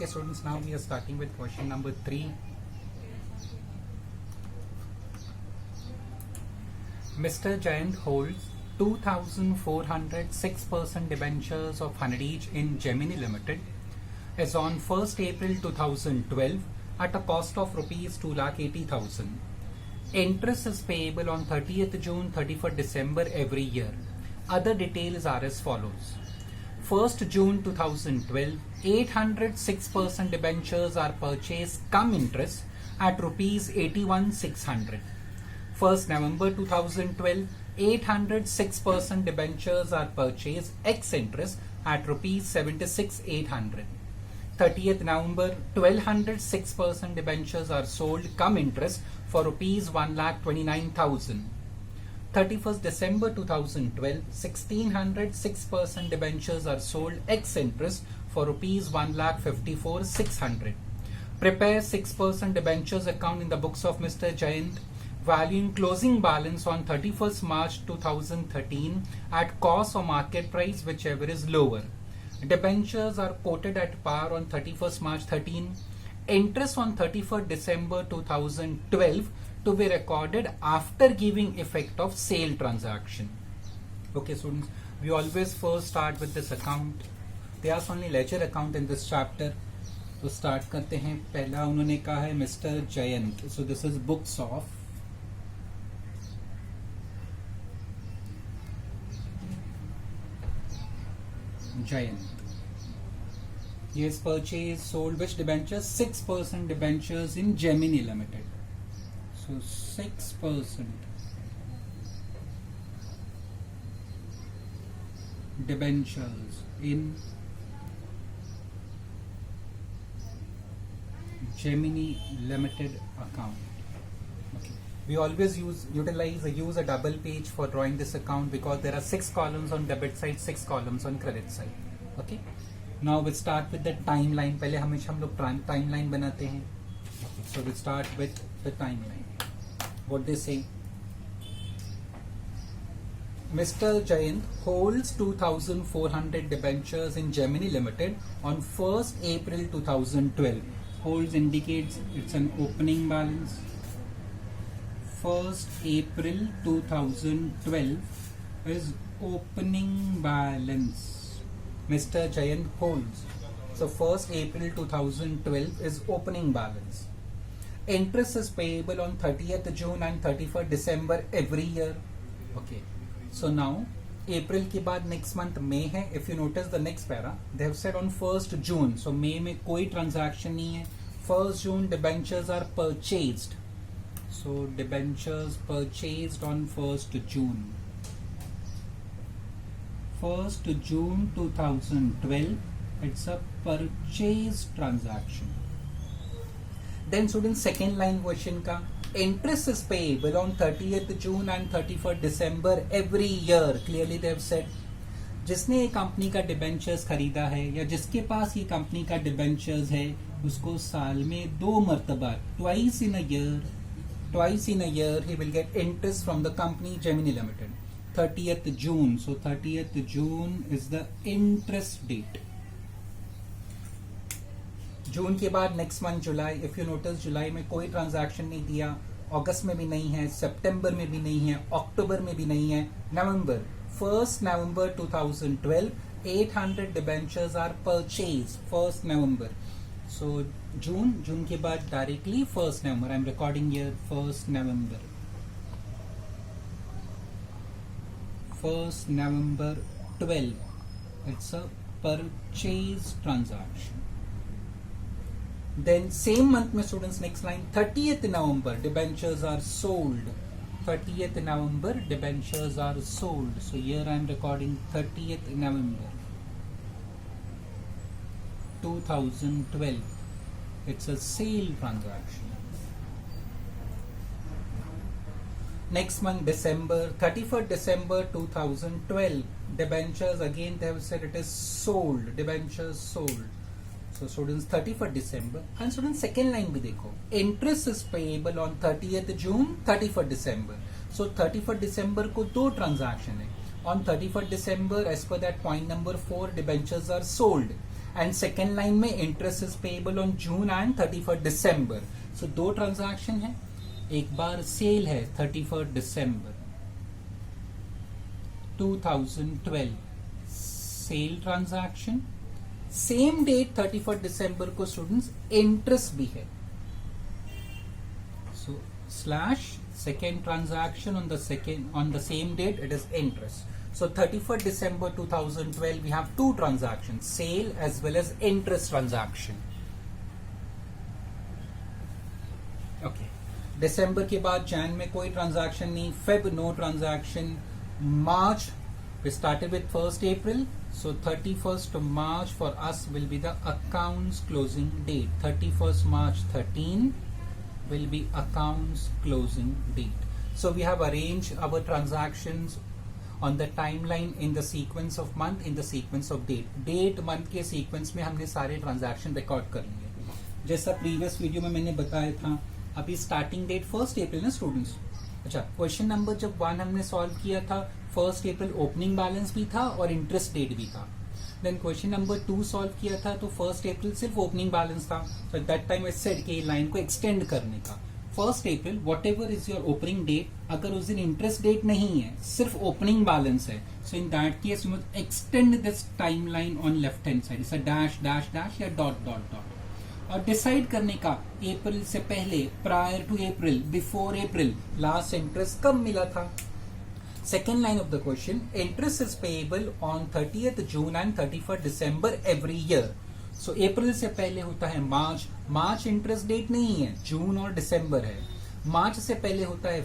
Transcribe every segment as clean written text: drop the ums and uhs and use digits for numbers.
students, now we are starting with question number 3. Mr. Jayant holds 2,406% debentures of 100 each in Gemini Limited as on 1st April 2012 at a cost of rupees 2,80,000. Interest is payable on 30th June, 31st December every year. Other details are as follows. 1st June 2012, 806% debentures are purchased cum interest at rupees 81,600. 1st November 2012, 806% debentures are purchased ex interest at rupees 76,800. 30th November, 1,206% debentures are sold cum interest for rupees 1,29,000. 31st December 2012, 1,606% debentures are sold ex interest for rupees 1,54,600. Prepare 6% debentures account in the books of Mr. Jayant, valuing closing balance on 31st March 2013 at cost or market price, whichever is lower. Debentures are quoted at par on 31st March 13. Interest on 31st December 2012 to be recorded after giving effect of sale transaction. Okay students, we always first start with this account. There's only ledger account in this chapter. तो start करते हैं. पहला उन्होंने कहा है Mr. Jayant. So this is books of Jayant. He has purchased, sold which debentures? 6% debentures in Gemini Limited. So 6% debentures in Gemini Limited account. Okay. We always use a double page for drawing this account because there are 6 columns on debit side, 6 columns on credit side. Okay. Now we'll start with the timeline. पहले हमेशा हम लोग timeline बनाते हैं. So we'll start with the timeline. What they say. Mr. Jayant holds 2,400 debentures in Gemini Limited on 1st April 2012. Holds indicates it's an opening balance. 1st April 2012 is opening balance. Mr. Jayant holds. So 1st April 2012 is opening balance. Interest is payable on 30th June and 31st December every year. Okay. So now April के बाद next month May है. If you notice the next para, they have said on 1st June. So May में कोई transaction नहीं है. 1st June debentures are purchased. So debentures purchased on 1st June. 1st June 2012. It's a purchase transaction. Then students, second line question का interest is payable on 30th June and 31st December every year. Clearly they have said जिसने ये company का debentures खरीदा है या जिसके पास ये company का डिबेंचर्स है उसको साल में 2 मर्तबा twice in a year he will get interest from the company Gemini Limited. 30th June. So 30th June is the interest date. जून के बाद next month July. If you notice जुलाई में कोई ट्रांजैक्शन नहीं दिया, अगस्त में भी नहीं है, सितंबर में भी नहीं है, अक्टूबर में भी नहीं है. नवंबर 1st November 2012 800 debentures are purchased 1st November. So जून के बाद directly 1st November. I'm recording here 1st November. 1st November 12. It's a purchase transaction. Then same month में students next line 30th November debentures are sold. 30th November debentures are sold. So here I am recording 30th November 2012. It's a sale transaction. Next month December 31st December 2012 debentures again they have said it is sold. Debentures sold. So students 31st December and students second line भी देखो interest is payable on 30th June 31st December. So 31st December को 2 transaction है. On 31st December as per that point number 4 debentures are sold and second line में interest is payable on June and 31 December. So दो transaction है, एक बार sale है 31 दिसंबर 2012 sale transaction, same date 31 दिसंबर को स्टूडेंट्स इंटरेस्ट भी है. So slash second transaction on the same date, it is interest. So 31st December 2012 we have two transactions, sale as well as interest transaction. Okay, December के बाद Jan में कोई transaction नहीं, Feb no transaction, March we started with 1st April, so 31st March for us will be the accounts closing date. 31st March 13 will be accounts closing date. So we have arranged our transactions on the timeline in the sequence of month, in the sequence of date. Date month के sequence में हमने सारे transaction record कर लिए. जैसा previous video में मैंने बताया था, अभी starting date 1st April ना students. अच्छा, क्वेश्चन नंबर जब 1 हमने सॉल्व किया था 1st April ओपनिंग बैलेंस भी था और इंटरेस्ट डेट भी था. देन क्वेश्चन नंबर 2 सॉल्व किया था तो 1st April सिर्फ ओपनिंग बैलेंस था. So that time I said कि लाइन को एक्सटेंड करने का. 1st April whatever is your opening date, अगर उस दिन इंटरेस्ट डेट नहीं है, सिर्फ ओपनिंग बैलेंस है, so in that case you must extend this time line on left hand side. It's a dash dash dash या dot dot dot. और decide करने का अप्रैल से पहले, prior to April, before April, last interest कब मिला था. Second line of the question, interest is payable on 30th June and 31st December every year. So April से पहले होता है March. March इंटरेस्ट डेट नहीं है, जून और दिसंबर है. March से पहले होता है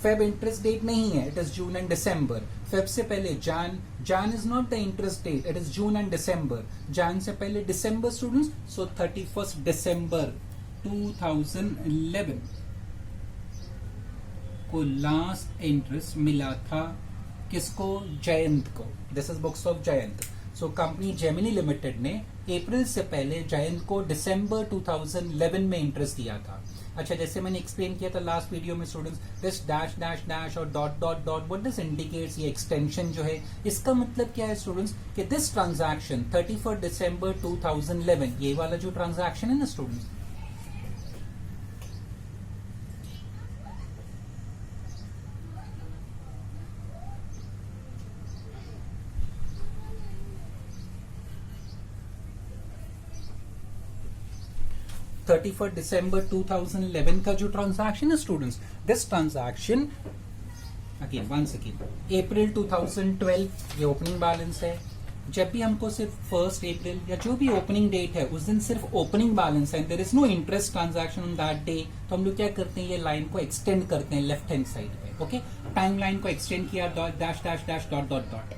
Feb इंटरेस्ट डेट नहीं है, it is June and December. Feb से पहले Jan is not the interest date, it is June and December. Jan से पहले December students, so 31st December 2011 को लास्ट इंटरेस्ट मिला था. किसको? जयंत को. This is books of Jayant. So company Gemini limited ने अप्रैल से पहले जयंत को दिसंबर 2011 में इंटरेस्ट दिया था. अच्छा, जैसे मैंने एक्सप्लेन किया था लास्ट वीडियो में students, this dash dash dash और dot dot dot what this indicates, ये एक्सटेंशन जो है इसका मतलब क्या है स्टूडेंट्स कि दिस ट्रांजैक्शन 31 दिसंबर 2011, ये वाला जो ट्रांजैक्शन है ना स्टूडेंट्स, December 2011 का जो ट्रांजैक्शन है students, this transaction again once again April 2012 ये ओपनिंग बैलेंस है. जब भी हमको सिर्फ 1st अप्रैल या जो भी ओपनिंग डेट है उस दिन सिर्फ ओपनिंग बैलेंस है, there is no interest transaction on that day, तो हम लोग क्या करते हैं, ये लाइन को एक्सटेंड करते हैं लेफ्ट हैंड साइड पे. ओके, टाइम लाइन को एक्सटेंड किया, dot dash dash dash dot dot dot.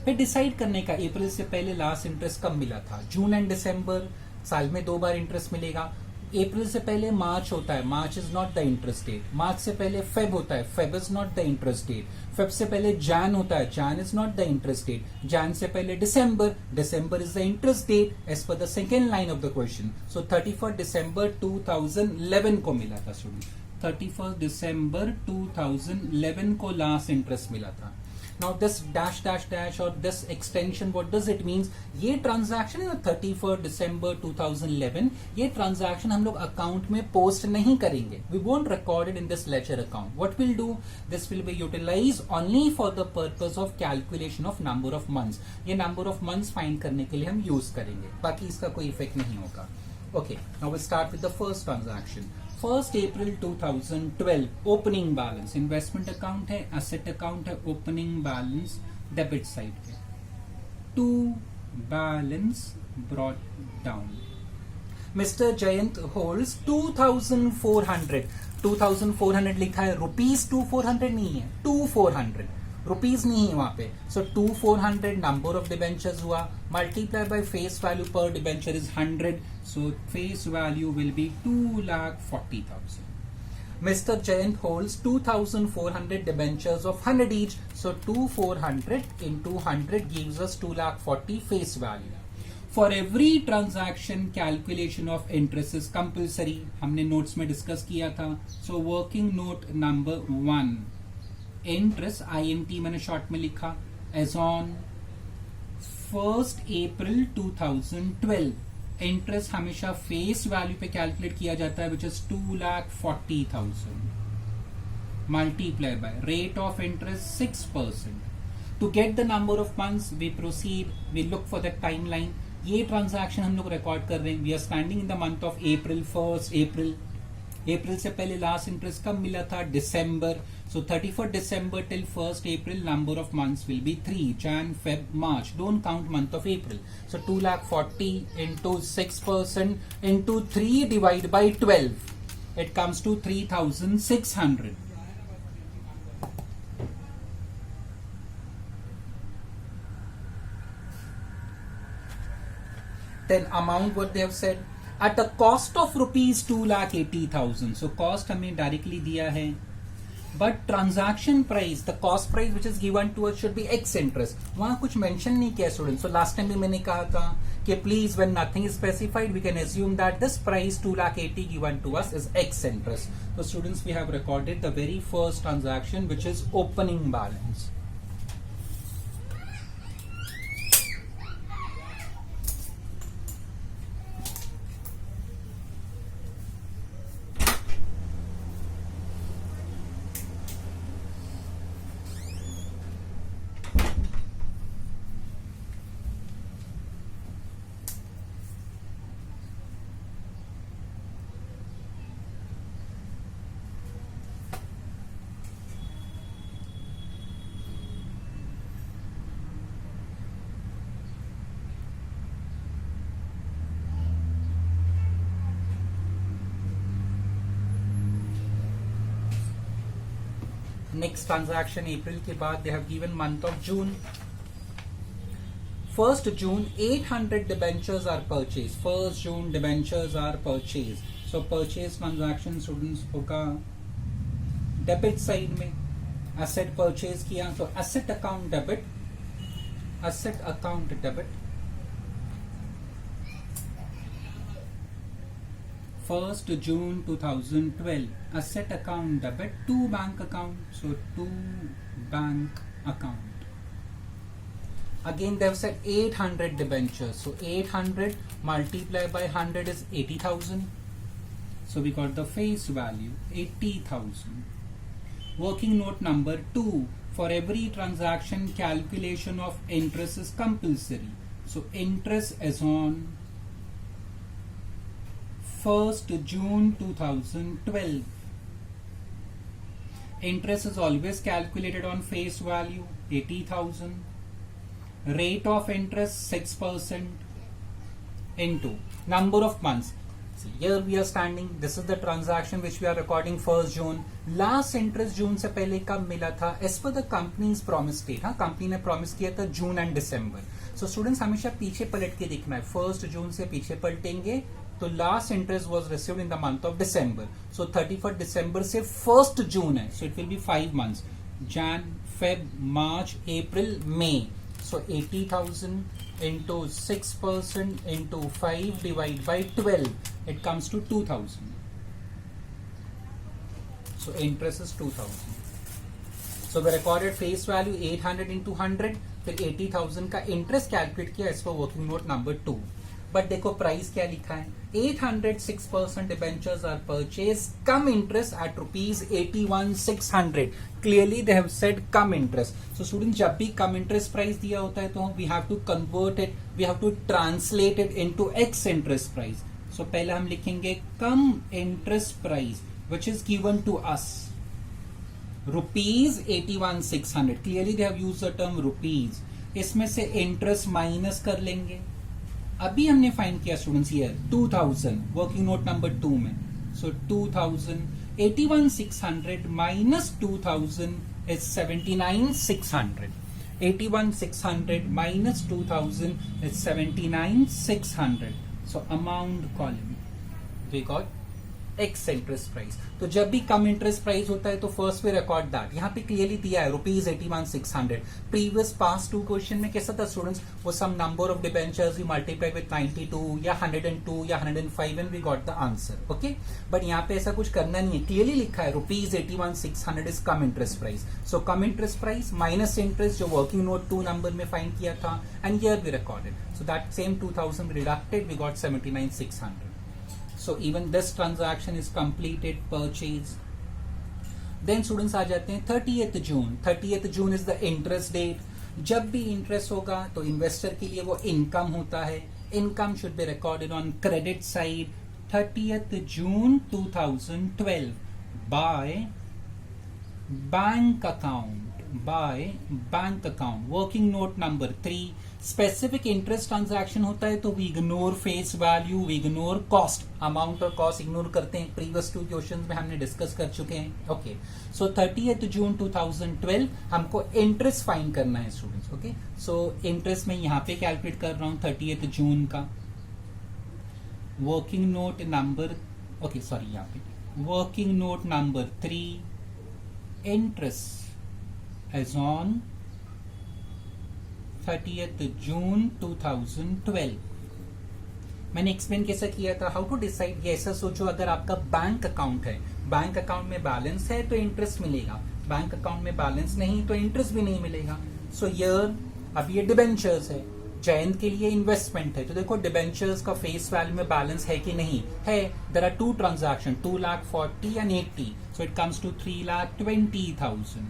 फिर डिसाइड करने का अप्रैल से पहले लास्ट इंटरेस्ट कब मिला था. जून एंड दिसंबर, साल में 2 बार इंटरेस्ट मिलेगा. अप्रैल से पहले मार्च होता है, March is not the interest date. मार्च से पहले फेब होता है, Feb is not the interest date. Feb से पहले जैन होता है, Jan is not the interest date. Jan से पहले दिसंबर, December is the interest date as per the second line of the question. So 31 दिसंबर 2011 को मिला था स्टूडेंट. 31 दिसंबर 2011 को लास्ट इंटरेस्ट मिला था. Now this dash dash dash और this extension, what does it means? ये ट्रांजैक्शन है ना 31 दिसंबर 2011, ये ट्रांजैक्शन हम लोग अकाउंट में पोस्ट नहीं करेंगे. We won't record it in this ledger account. What we'll do? This will be utilized only for the purpose of calculation of number of months. ये number of months find करने के लिए हम use करेंगे, बाकी इसका कोई इफेक्ट नहीं होगा. Okay, now we'll start with the first transaction. 1st April 2012 opening balance, investment account है, एसेट अकाउंट है, ओपनिंग बैलेंस डेबिट साइड पे. To balance brought down. Mister Jayant holds 2400 लिखा है, रुपीज 2400 नहीं है, 2400 रुपीज नहीं है वहां पे. सो 2400 नंबर ऑफ डिबेंचर्स हुआ, मल्टीप्लाई बाय फेस वैल्यू पर debenture is 100, so face value will be 2,40,000. Mr. Jayant holds 2,400 debentures of 100 each, so 2,400 into 100 gives us 2,40,000 face value. For every transaction calculation of interest is compulsory. हमने notes में discuss किया था. So working note number 1, interest IMT मैंने short में लिखा, as on 1 April 2012 interest हमेशा face value पे calculate किया जाता है, which is 2,40,000 multiply by rate of interest 6%. To get the number of months, we proceed, we look for the timeline. ये transaction हम लोग रिकॉर्ड कर रहे हैं. We are standing in the month of April. 1 अप्रैल से पहले लास्ट इंटरेस्ट कब मिला था? दिसंबर. So 31 December till 1 April number of months will be 3. Jan, Feb, March. Don't count month of April. So 2,40,000 into 6% into 3 divided by 12. It comes to 3,600. Then amount what they have said at a cost of rupees 2,80,000. So cost हमें directly दिया है, but transaction price, the cost price which is given to us should be X interest. वहाँ कुछ mention नहीं किया students. So last time भी मैंने कहा था कि please when nothing is specified we can assume that this price 2,80,000 given to us is X interest. So students, we have recorded the very first transaction which is opening balance. Next transaction April के बाद they have given month of June. 1st June 800 debentures are purchased. 1st June debentures are purchased. So purchase transaction students होगा debit side में. asset purchase किया तो asset account debit, asset account debit. 1st June 2012 asset account debit to bank account. So to bank account. Again they have said 800 debentures. So 800 multiplied by 100 is 80,000. So we got the face value 80,000. Working note number 2. For every transaction calculation of interest is compulsory. So interest is on 1st June 2012. Interest is always calculated on face value 80,000. Rate of interest 6% into number of months. So here we are standing. This is the transaction which we are recording 1st June. Last interest June से पहले कब मिला था? As per the company's promise date. हाँ, company ने promise किया था जून and December. So students हमेशा पीछे पलट के देखना है. 1st June से पीछे पलटेंगे तो last interest was received in the month of December. So 31 दिसंबर से 1st June है. So it will be 5 months. Jan, Feb, March, April, May. So 80,000 into 6% into 5 divided by 12. It comes to 2,000. So interest is 2,000. So we recorded face value 800 into 100. फिर 80,000 का interest calculate किया as per working note number 2. But देखो price क्या लिखा है? 806% debentures are purchase cum interest at ₹81,600. Clearly they have said cum interest. So student जब भी cum interest price दिया होता है तो we have to convert it, we have to translate it into ex interest price. So पहले हम लिखेंगे cum interest price which is given to us ₹81,600. Clearly they have used the term rupees. इसमें से interest minus कर लेंगे. अभी हमने find किया students here 2,000 working note number 2 में. सो 2,000 81,600 minus 2,000 is 79,600. 81,600 minus 2,000 is 79,600. So amount column we got x interest price. तो जब भी कम इंटरेस्ट प्राइस होता है तो फर्स्ट वे रिकॉर्ड दैट। यहाँ पे क्लियरली दिया है ₹81,600। प्रीवियस पास्ट 2 क्वेश्चन में कैसा था स्टूडेंट्स, वो sum number of debentures we multiply with 92 या 102 या 105 and we got the answer. Okay, but यहाँ पे ऐसा कुछ करना नहीं है, क्लियरली लिखा है ₹81,600 is cum interest price. So cum interest price minus interest जो वर्किंग नोट 2 नंबर में फाइंड किया था, and here we recorded. So that same 2000 deducted, we got 79,600। So even this transaction is completed purchase. Then students आ जाते हैं 30th June. 30th June is the interest date. जब भी interest होगा तो investor के लिए वो इनकम होता है। Income should be recorded on credit side 30th June 2012 by bank account working note number 3। Specific interest transaction होता है तो we ignore face value, we ignore cost, amount और कॉस्ट इग्नोर करते हैं। प्रीवियस 2 क्वेश्चंस में हमने डिस्कस कर चुके हैं। ओके, सो 30th June 2012 हमको इंटरेस्ट फाइंड करना है स्टूडेंट्स। ओके, सो इंटरेस्ट में यहाँ पे कैलकुलेट कर रहा हूँ 30th June का। Working note number, okay sorry, यहाँ पे working note number 3, interest as on 30th June 2012। मैंने एक्सप्लेन कैसा किया था, हाउ टू डिसाइड। ये ऐसा सोचो, अगर आपका बैंक अकाउंट है, बैंक अकाउंट में बैलेंस है तो इंटरेस्ट मिलेगा, बैंक अकाउंट में बैलेंस नहीं तो इंटरेस्ट भी नहीं मिलेगा। सो हियर अब ये डिबेंचर्स है, जयंत के लिए इन्वेस्टमेंट है, तो देखो डिबेंचर्स का फेस वैल्यू में बैलेंस है कि नहीं है। There are 2 transaction, 2,40,000 and 80, so it comes to 3,20,000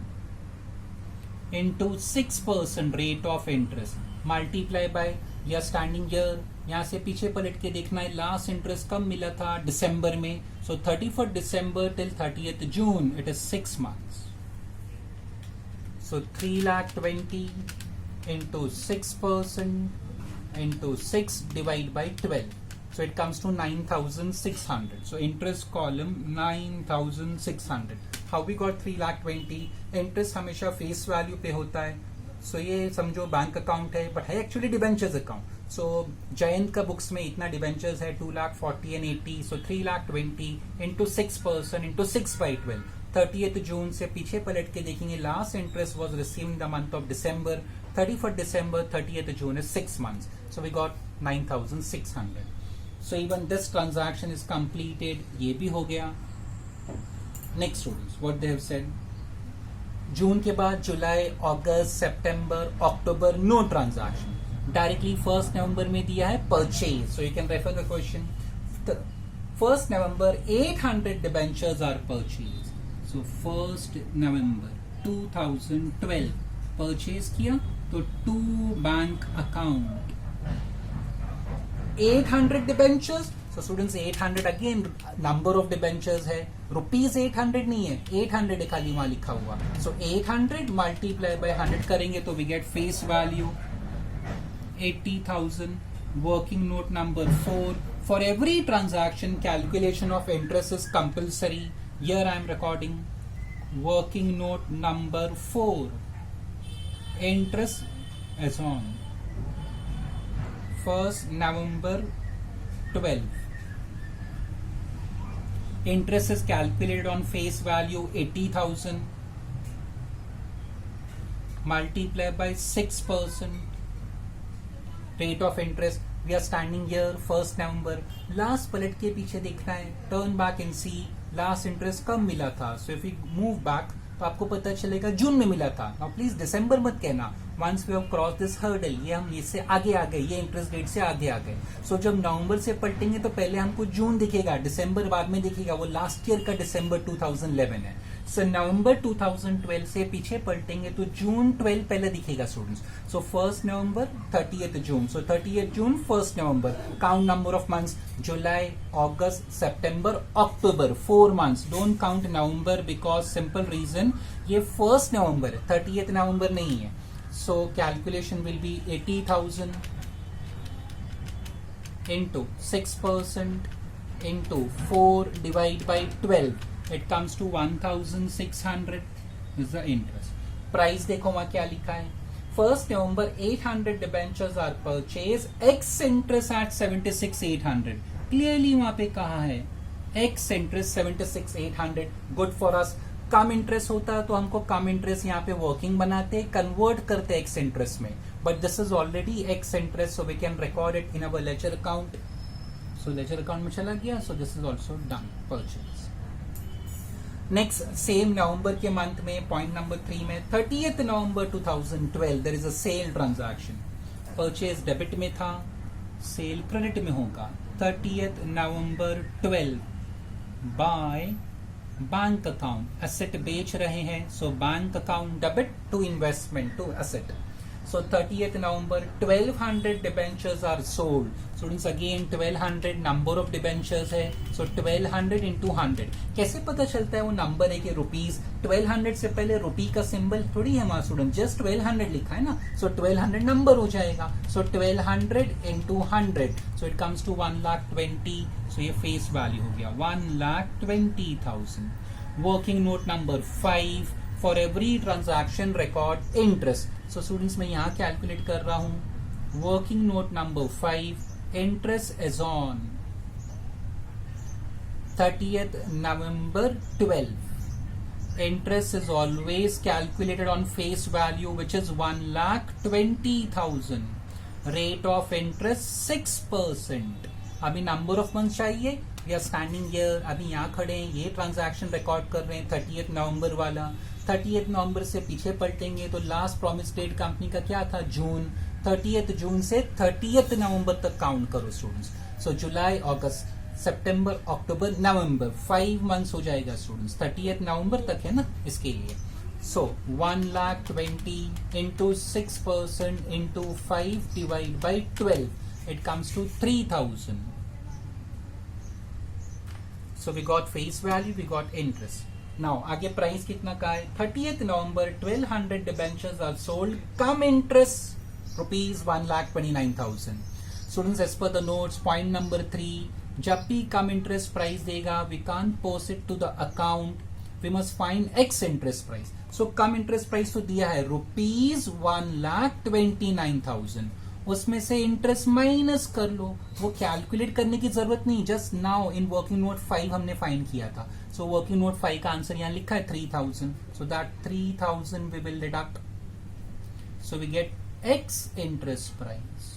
into 6% rate of interest multiply by, या स्टैंडिंग ईयर यहाँ से पीछे पलट के देखना है लास्ट इंटरेस्ट कब मिला था, दिसंबर में। सो 31st December till 30th June it is 6 months। so 3,20,000 into 6% into 6 divided by 12, so it comes to 9,600। so interest column 9,600। how we got 3,20,000? Interest हमेशा फेस वैल्यू पे होता है। सो ये समझो बैंक अकाउंट है बट है एक्चुअली डिबेंचर्स अकाउंट। सो जयंत का books में इतना डिबेंचर्स है 2,40,000 and 80, so 3,20,000 into 6% into 6/12। 30th June से पीछे पलट के देखेंगे last interest was receive in the month of December। 31st December, 30th June is 6 months, so we got 9,600। so even this transaction is completed। ये भी हो गया। Next students what they have said, जून के बाद जुलाई, अगस्त, सितंबर, अक्टूबर no transaction. Directly 1st November में दिया है purchase, so you can refer the question. 1st November 800 debentures are purchased। so 1st November 2012 purchase किया तो to bank account 800 debentures. So students 800 again number of debentures है, ₹800 नहीं है, 800 है खाली वहां लिखा हुआ। सो 800 मल्टीप्लाई बाय 100 करेंगे तो we get face value 80,000। Working note number 4, for every transaction calculation of interest is compulsory. Here I am recording working note number 4, interest as on 1st November 12। interest is calculated on face value 80,000 multiply by 6% rate of interest। we are standing here 1st November। last पलट के पीछे देखना है, turn back and see last interest कब मिला था। so if we move back तो आपको पता चलेगा जून में मिला था। नाउ प्लीज दिसंबर मत कहना, once we have cross this hurdle, ये हम इससे आगे आ गए, ये इंटरेस्ट रेट से आगे आ गए। सो जब नवंबर से पलटेंगे तो पहले हमको जून दिखेगा, दिसंबर बाद में दिखेगा, वो लास्ट ईयर का दिसंबर 2011 है। सो नवंबर 2012 से पीछे पलटेंगे तो जून 12 पहले दिखेगा students. So 1st November 30th June, so 30th June 1st November। Count number of months, जुलाई, अगस्त, सितंबर, अक्टूबर, 4 months। Don't count November because simple reason ये 1st November है, 30th November नहीं है। So calculation will be 80,000 into 6% into 4 divided by 12, it comes to 1,600 is the interest। Price देखो वहां क्या लिखा है, 1st November 800 debentures are purchased, ex interest at 76,800। Clearly वहां पे कहा है x interest 76,800, good for us. Come interest होता तो हमको कम इंटरेस्ट यहाँ पे वर्किंग बनाते, कन्वर्ट करते एक्स इंटरेस्ट में, but this is already ex interest, so we can record it in our ledger account. So ledger account में चला गया, so this is also done, purchase. Next, same नवंबर के मंथ में point number 3 में 30th November 2012 there is a sale transaction. Purchase debit में था, sale credit में होगा। 30th November 12 by bank account, asset बेच रहे हैं, सो bank account debit to investment to asset. So 30th November 1200 debentures are sold. Students again 1200 number of debentures है, so 1200 into 100 कैसे पता चलता है वो नंबर है कि रुपीज। 1200 से पहले रुपी का सिंबल थोड़ी है हमारा स्टूडेंट, जस्ट 1200 लिखा है ना, so 1200 नंबर हो जाएगा। so 1200 into 100, so it comes to 1,20,000, so ये फेस वैल्यू हो गया 1,20,000। Working note number 5, for every transaction record interest. So students मैं यहाँ कैलकुलेट कर रहा हूं, working note number 5, interest is on 30th November 12. Interest is always calculated on face value, which is 1,20,000. Rate of interest 6%. अभी number of month चाहिए, we are standing here, अभी यहाँ खड़े हैं, ये ट्रांजैक्शन रिकॉर्ड कर रहे हैं 30th नवंबर वाला। 30th नवंबर से पीछे पलटेंगे तो लास्ट प्रॉमिस डेट कंपनी का क्या था, जून। 30th जून से 30th नवंबर तक काउंट करो स्टूडेंट्स। सो जुलाई, अगस्त, सितंबर, अक्टूबर, नवंबर, 5 मंथ्स हो जाएगा स्टूडेंट्स, 30th नवंबर तक है ना इसके लिए। सो 1,20,000 into 6% into 5 divide by 12, it comes to 3,000. So we got face value, we got interest. Now आगे प्राइस कितना का है, 30th November 1200 debentures are sold, come interest rupees 1,29,000. Students, as per the notes, point number 3, जब भी cum interest price देगा, we can't post it to the account, we must find X interest price. So cum interest price तो दिया है rupees 1,29,000, उसमें से interest minus कर लो, वो कैलकुलेट करने की जरूरत नहीं, just now in working note 5 हमने फाइंड किया था। सो वर्किंग नोट 5 का आंसर यहाँ लिखा है 3,000, so that 3,000 we will deduct, so we get ex interest price.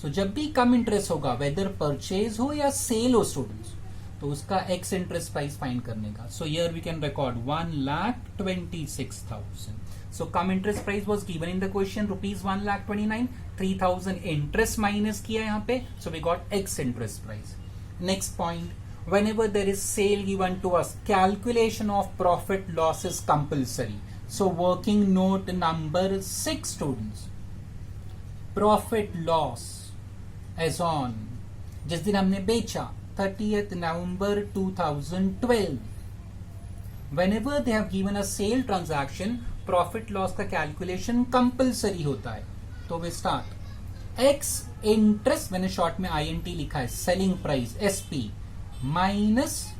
So जब भी कम इंटरेस्ट होगा, वेदर परचेज हो या सेल हो स्टूडेंट्स, तो उसका एक्स इंटरेस्ट प्राइस फाइंड करने का। So here we can record 1,26,000. So cum interest price was given in the question rupees 1,29,000, 3,000 interest minus किया यहाँ पे, so we got ex interest price. Next point, whenever there is sale given to us, calculation of profit loss is compulsory. So working note number 6 students, profit loss as on जिस दिन हमने बेचा 30th November 2012. Whenever they have given a sale transaction, profit loss का calculation compulsory होता है। तो वे start x interest, मैंने short में INT लिखा है, selling price SP minus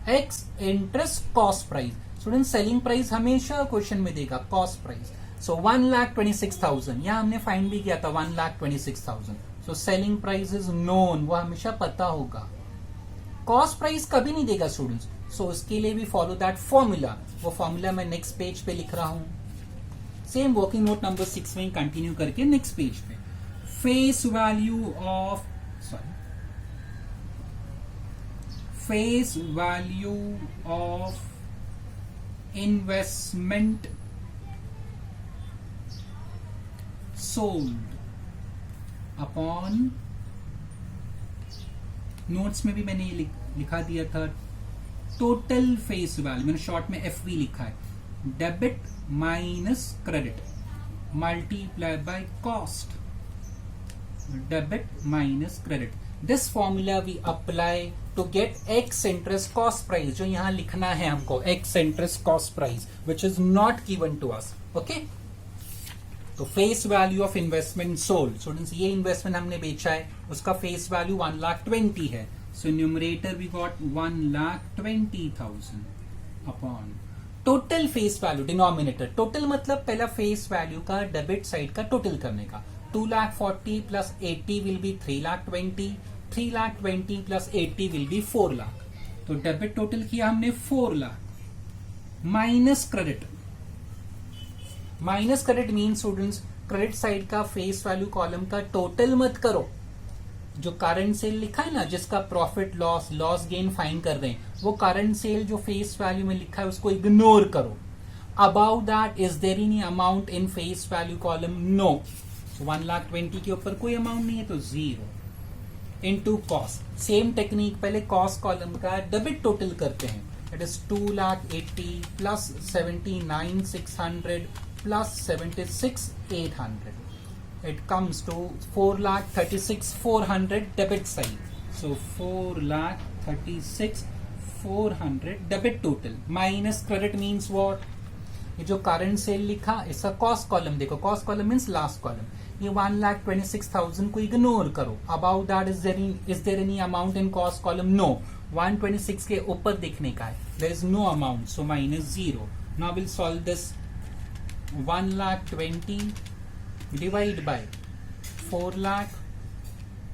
x interest cost price. Student selling price हमेशा क्वेश्चन में देगा कॉस्ट प्राइस। सो 1,26,000 यहां हमने फाइंड भी किया था 1,26,000। So selling price is known, वो हमेशा पता होगा। कॉस्ट प्राइस कभी नहीं देगा स्टूडेंट्स, सो उसके लिए भी फॉलो दैट फॉर्मूला। वो फॉर्मूला मैं नेक्स्ट पेज पे लिख रहा हूं, सेम वर्किंग नोट नंबर 6 में कंटिन्यू करके नेक्स्ट पेज पे। Face value of face value of investment sold upon, notes में भी मैंने ये लिखा दिया था, टोटल फेस वैल्यू, मैंने शॉर्ट में FV लिखा है, debit minus credit multiply by cost, debit minus credit. This formula we apply to get ex interest cost price, जो यहां लिखना है हमको, ex interest cost price which is not given to us. Okay, तो face value of investment sold, students ये investment हमने बेचा है, उसका फेस वैल्यू 1,20,000 है। So numerator we got 1,20,000 upon total face value denominator, total मतलब पहला face value का डेबिट साइड का टोटल करने का, 2,40,000 plus 80 will be 3,20,000 3,20,000 plus 80 will be 4 lakh. तो डेबिट टोटल किया हमने 4 lakh minus credit. Minus credit mean students credit side का फेस वैल्यू कॉलम का टोटल मत करो, जो करंट सेल लिखा है ना, जिसका profit loss loss gain find कर रहे हैं, वो करंट सेल जो फेस वैल्यू में लिखा है उसको इग्नोर करो। About that is there any amount in face value column? No. 1,20,000 के ऊपर कोई अमाउंट नहीं है तो 0 इनटू कॉस्ट। सेम टेक्निक, पहले कॉस्ट कॉलम का डेबिट टोटल करते हैं। It is 2,80,000 plus 79,600 plus 76,800. It comes to 4,36,400 debit side. So 4,36,400 debit total minus credit means what? ये जो करंट सेल लिखा इसका कॉस्ट कॉलम देखो, cost column means last column. ये 1,26,000 को इग्नोर करो। About that is there any amount in cost column? No. 126 के ऊपर देखने का है, there is no amount, so minus 0। Now will solve this. 1,20,000 divide by 4 lakh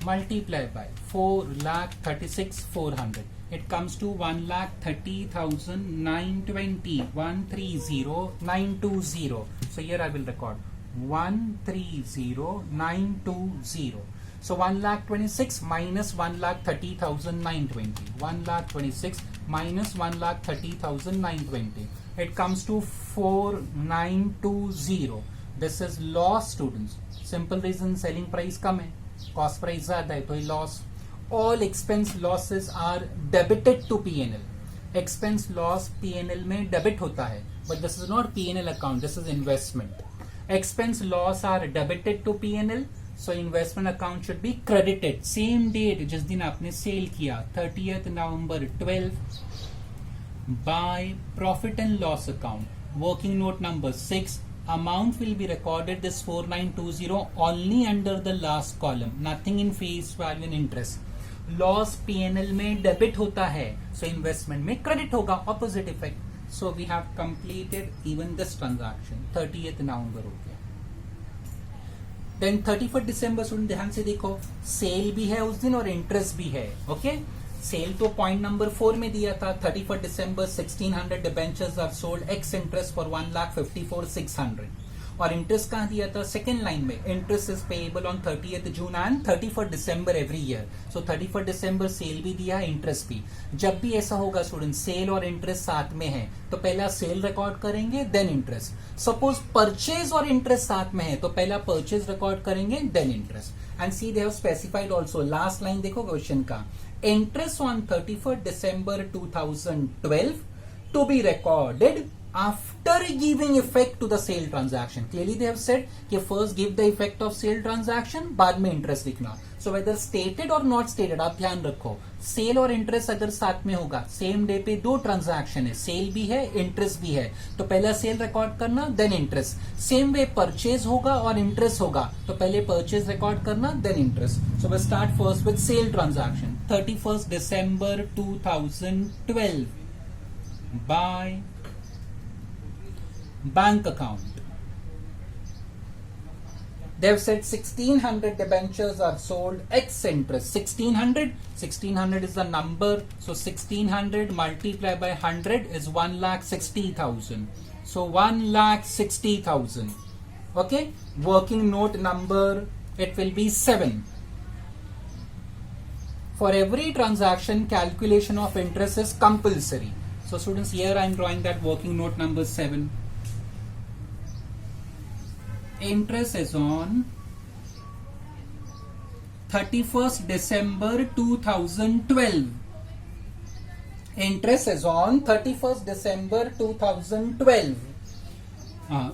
multiply by 4,36,400. It comes to 1,30,920. 130,920. So here I will record 130,920. So 1,26,000 minus 1,30,920. 1,26,000 minus 1,30,920. It comes to 4,920. This is loss students. Simple reason selling price कम है, cost price ज्यादा है तो ये loss. All expense losses are debited to P&L. Expense loss P&L में debit होता है, but this is not P&L account. This is investment. Expense loss are debited to P&L, so investment account should be credited. Same date जिस दिन आपने sale किया 30th November 12 by profit and loss account. Working note number 6. Amount will be recorded this 4,920 only under the last column. Nothing in face value and interest. Loss P&L में debit होता है, so investment में credit होगा, opposite effect. So we have completed even this transaction. 30th November हो गया। Then 31st December student ध्यान से देखो, सेल भी है उस दिन और इंटरेस्ट भी है। ओके, सेल तो पॉइंट नंबर 4 में दिया था। 31st December 1,600 debentures are sold ex interest for 1,54,600। और इंटरेस्ट कहां दिया था? सेकेंड लाइन में। Interest is payable on 30th June and 31st December every year. So 31st December sale भी दिया है, इंटरेस्ट भी। जब भी ऐसा होगा स्टूडेंट, सेल और इंटरेस्ट साथ में है तो पहला सेल रिकॉर्ड करेंगे देन इंटरेस्ट। सपोज परचेज और इंटरेस्ट साथ में है तो पहला परचेज रिकॉर्ड करेंगे then interest. And see they have specified also, last line देखो क्वेश्चन का, interest on 31st December 2012 to be recorded after giving effect to the sale transaction. Clearly they have said कि first give the effect of sale transaction, बाद में interest लिखना। So whether stated or not stated, आप ध्यान रखो, cell और interest अगर साथ में होगा, सेम डे पे दो ट्रांजैक्शन है, सेल भी है इंटरेस्ट भी है, तो पहला सेल रिकॉर्ड करना then interest. Same way purchase होगा और इंटरेस्ट होगा तो पहले परचेज रिकॉर्ड करना then interest. So we start first with sale transaction 31st December 2012 by bank account. They have said 1,600 debentures are sold ex interest. 1,600 is the number. So 1,600 multiplied by 100 is 1,60,000. So 1,60,000. Okay. Working note number, it will be 7. For every transaction, calculation of interest is compulsory. So students, here I am drawing that working note number 7. Interest is on 31st December 2012. Interest is on 31st December 2012.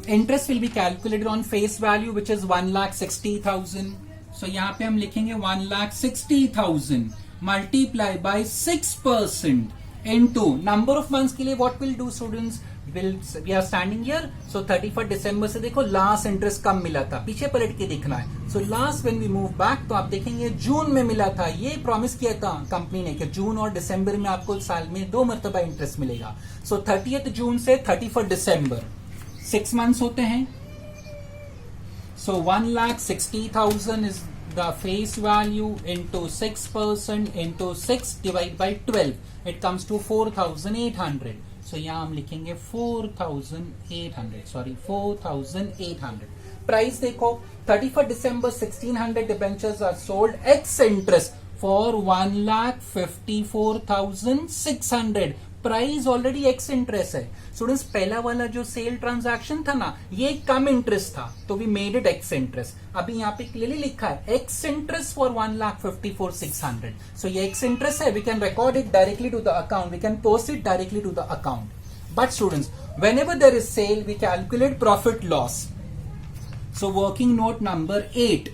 Interest will be calculated on face value which is 1,60,000. So यहाँ पे हम लिखेंगे 1,60,000 multiply by 6% into number of months के लिए what will do students? We are standing here. So 31st December से देखो last interest कम मिला था, पीछे पलट के देखना है। So last when we move back तो आप देखेंगे जून में मिला था, ये प्रॉमिस किया था कंपनी ने कि जून और दिसंबर में आपको साल में 2 मरतबा इंटरेस्ट मिलेगा। सो 30th June से 31st December 6 मंथ्स होते हैं। सो 1,60,000 इज द आएगा face value into 6% into 6 divide by 12, it comes to 4800. So यहाँ हम लिखेंगे 4800. प्राइस देखो 31 December 1600 debentures are sold ex interest for 1,54,600. Price already ex interest है. स्टूडेंट्स पहला वाला जो सेल ट्रांजैक्शन था ना, ये कम इंटरेस्ट था, तो we made it ex interest. अभी यहाँ पे क्लियरली लिखा है एक्स इंटरेस्ट फॉर 1,54,600. सो ये एक्स इंटरेस्ट है. We can record it directly to the account, we can post it directly to the account. But students whenever there is sale we calculate profit loss. So working note number 8,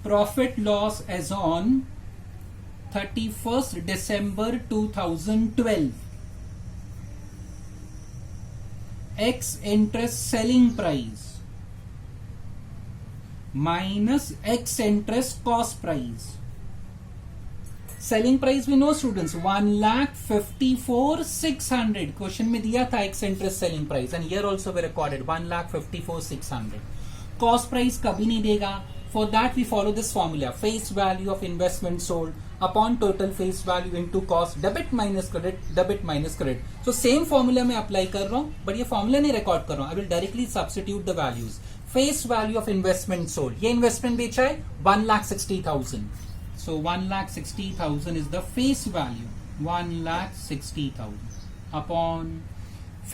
profit loss as on 31st December 2012. X interest selling price minus X interest cost price. Selling price we know students 1,54,600. Question में दिया था X interest selling price and here also we recorded 1,54,600. Cost price कभी नहीं देगा. For that we follow this formula, face value of investment sold upon total face value into cost, debit minus credit, debit minus credit. So same formula मैं apply कर रहा हूँ, but ये formula नहीं record कर रहा हूँ. I will directly substitute the values. Face value of investment sold, ये investment बेचा है 1,60,000. So 1,60,000 is the face value. 1,60,000 upon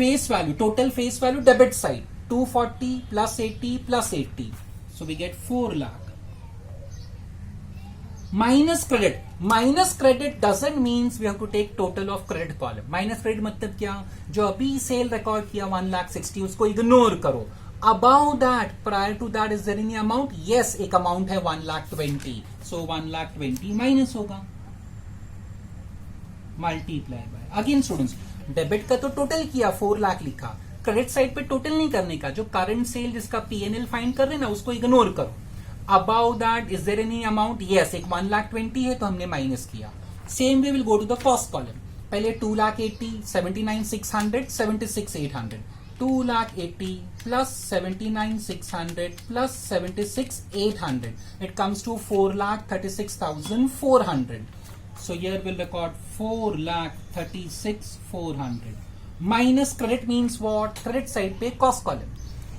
face value, total face value debit side 240 plus 80 plus 80. So we get 4 lakh. Minus credit. Minus credit doesn't means we have to take total of credit column. Minus credit मतलब क्या? जो अभी cell record किया 1,60,000 उसको ignore करो. Above that, prior to that, is there any amount? Yes, एक amount है 1,20,000. So 1,20,000 minus होगा. Multiply by. Again students, debit का तो टोटल किया 4 लाख लिखा. क्रेडिट साइड पे टोटल नहीं करने का. जो करंट सेल जिसका P&L फाइंड कर रहे हैं ना उसको इग्नोर करो. Above that, is there any amount? Yes, एक 1,20,000 है तो हमने माइनस किया. Same way will go to the cost column. पहले 2,80,000, 79,600, 76,800. 2,80,000 plus 79,600 plus 76,800. It comes to 4,36,400. So here we'll record 4,36,400. Minus credit means what? Credit side पे cost column.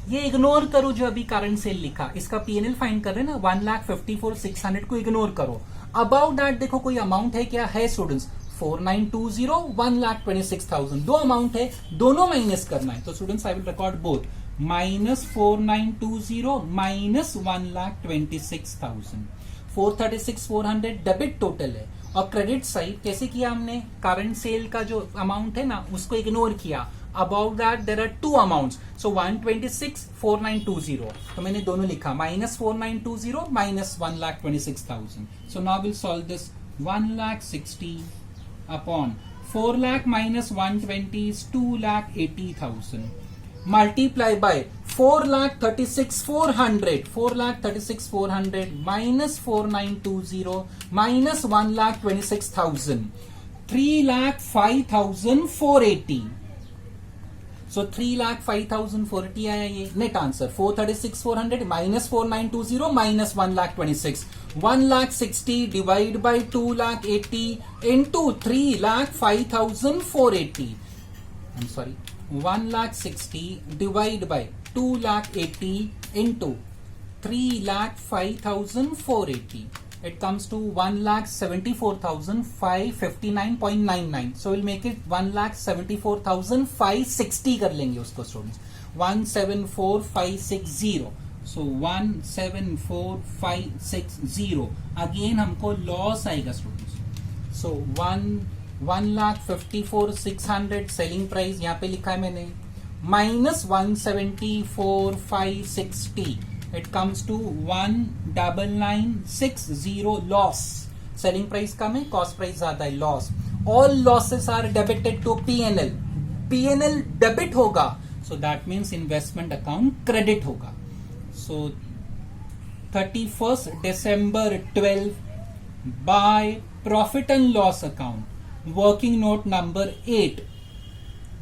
ये ignore करो जो अभी करंट सेल लिखा. इसका P&L फाइंड कर रहे हैं ना 1,54,600 को इग्नोर करो. अबाउट दैट देखो कोई अमाउंट है क्या? है स्टूडेंट्स 4,920, 1,26,000. दो अमाउंट है, दोनों माइनस करना है. तो students I will record both. Minus 4,920 minus 1,26,000. 436,400 debit total है. और क्रेडिट साइड कैसे किया हमने? करंट सेल का जो अमाउंट है ना उसको इग्नोर किया. About that there are two amounts. So 126, 4,920. तो मैंने दोनों लिखा. Minus 4,920 minus 1,26,000. So now will solve this. 1,60,000 upon 4 lakh minus 120 is 2,80,000. Multiply by 4,36,400. 4,36,400 minus 4,920 minus 1,26,000. 3,05,480. So 3,05,480 आया ये net answer. 436,400 minus 4,920 minus 1,26,000. 1,60,000 divide by 2,80,000 into 3,05,480. I'm sorry. 1,60,000 divide by 2,80,000 into 3,05,480. It comes to 1,74,559.99. So we'll make it 1,74,560 कर लेंगे उसको students. 1,74,560. So 1,74,560. Again हमको loss आएगा students. So 1,54,600 selling price यहाँ पे लिखा है मैंने minus 1,74,560. It comes to 1,99,60 loss. Selling price कम है, cost price ज्यादा है, loss. All losses are debited to P&L. P&L debit होगा, so that means investment account credit होगा. So 31st December 12 by profit and loss account. Working note number 8.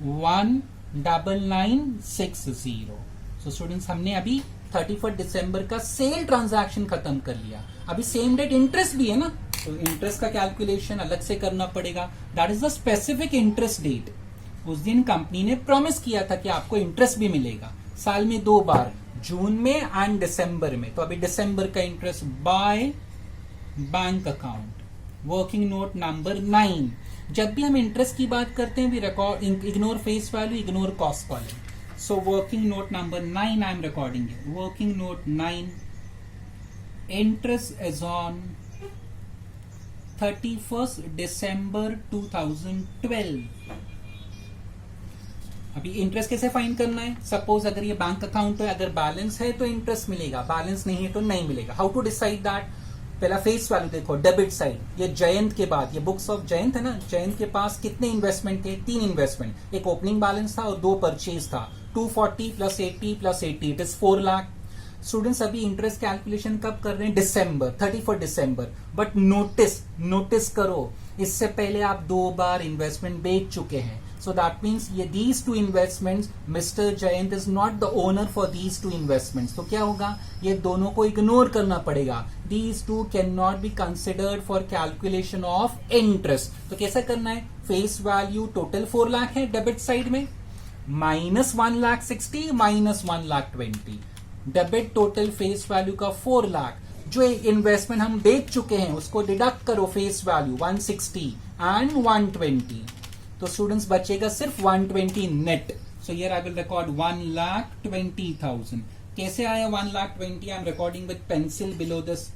1,99,60. So so students हमने अभी 31 दिसंबर का sale transaction खत्म कर लिया, अभी same date interest भी है ना, तो इंटरेस्ट का कैलकुलेशन अलग से करना पड़ेगा। That is the specific interest date. उस दिन कंपनी ने प्रॉमिस किया था कि आपको इंटरेस्ट भी मिलेगा साल में 2 बार, जून में एंड दिसंबर में। तो अभी दिसंबर का interest by bank account, working note number 9। जब भी हम इंटरेस्ट की बात करते हैं we record ignore face value, ignore cost column. So working note number 9 I am recording it. Working note 9, interest is on 31st December 2012. अभी interest कैसे find करना है? सपोज अगर ये बैंक अकाउंट है, अगर बैलेंस है तो इंटरेस्ट मिलेगा, बैलेंस नहीं है तो नहीं मिलेगा। How to decide that? पहला फेस वैल्यू देखो, डेबिट साइड। ये जयंत के बाद, ये बुक्स ऑफ जयंत है ना, जयंत के पास कितने इन्वेस्टमेंट थे? 3 इन्वेस्टमेंट, एक ओपनिंग बैलेंस था और 2 परचेज था। 240 plus 80 plus 80 it is 4 lakh. Students अभी इंटरेस्ट कैलकुलेशन कब कर रहे हैं? दिसंबर, 31 दिसंबर। बट नोटिस करो, इससे पहले आप 2 बार इन्वेस्टमेंट बेच चुके हैं। So that means ये these 2 investments, Mr. Jayant is not the owner for these 2 investments. तो क्या होगा? ये दोनों को इग्नोर करना पड़ेगा। These 2 cannot be considered for calculation of interest. तो कैसे करना है? फेस वैल्यू टोटल 4 लाख है डेबिट साइड में, minus 1,60,000 minus 1,20,000। Debit total face value का 4 लाख, जो इन्वेस्टमेंट हम बेच चुके हैं उसको डिडक्ट करो फेस वैल्यू 160 एंड 120, तो स्टूडेंट्स बचेगा सिर्फ 120 net. So here I will record 1,20,000। कैसे आया 1,20,000? आई am recording with pencil below this.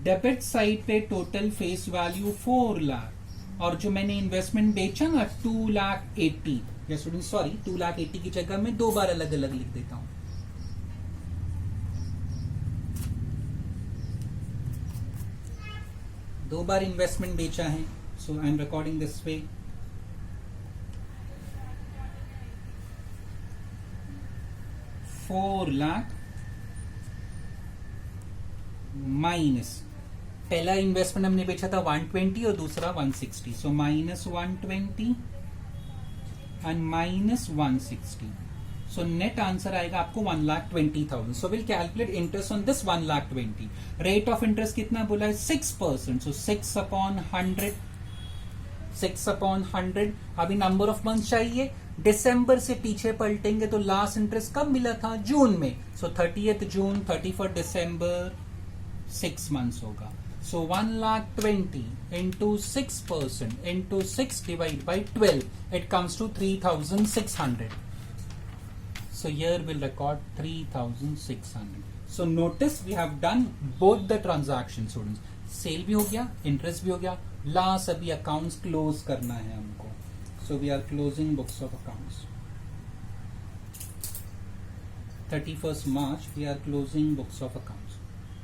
Debit side पे टोटल फेस वैल्यू 4 लाख और जो मैंने इन्वेस्टमेंट बेचा ना 2,80,000। या स्टूडेंट सॉरी, 2,80,000 की जगह मैं 2 बार अलग अलग लिख देता हूं। दो बार इन्वेस्टमेंट बेचा है, so I am recording this way. 4 lakh minus, पहला इन्वेस्टमेंट हमने बेचा था 120 और दूसरा 160, so minus 120 and minus 160। So net answer आएगा आपको 1,20,000। So will calculate interest on this 1,20,000। Rate of interest कितना बोला है? 6%। So 6 upon 100, 6 upon 100। अभी नंबर ऑफ मंथ चाहिए, दिसंबर से पीछे पलटेंगे तो लास्ट इंटरेस्ट कब मिला था? जून में। सो 30th जून, 31 दिसंबर, 6 मंथ्स होगा। सो 1,20,000 into 6% into 6 divided by 12, it comes to 3,600. So here we'll record 3,600. So notice we have done both the transactions, students. Sale भी हो गया, इंटरेस्ट भी हो गया, लास्ट अभी अकाउंट्स क्लोज करना है हमको। So we are closing books of accounts. 31st March we are closing books of accounts.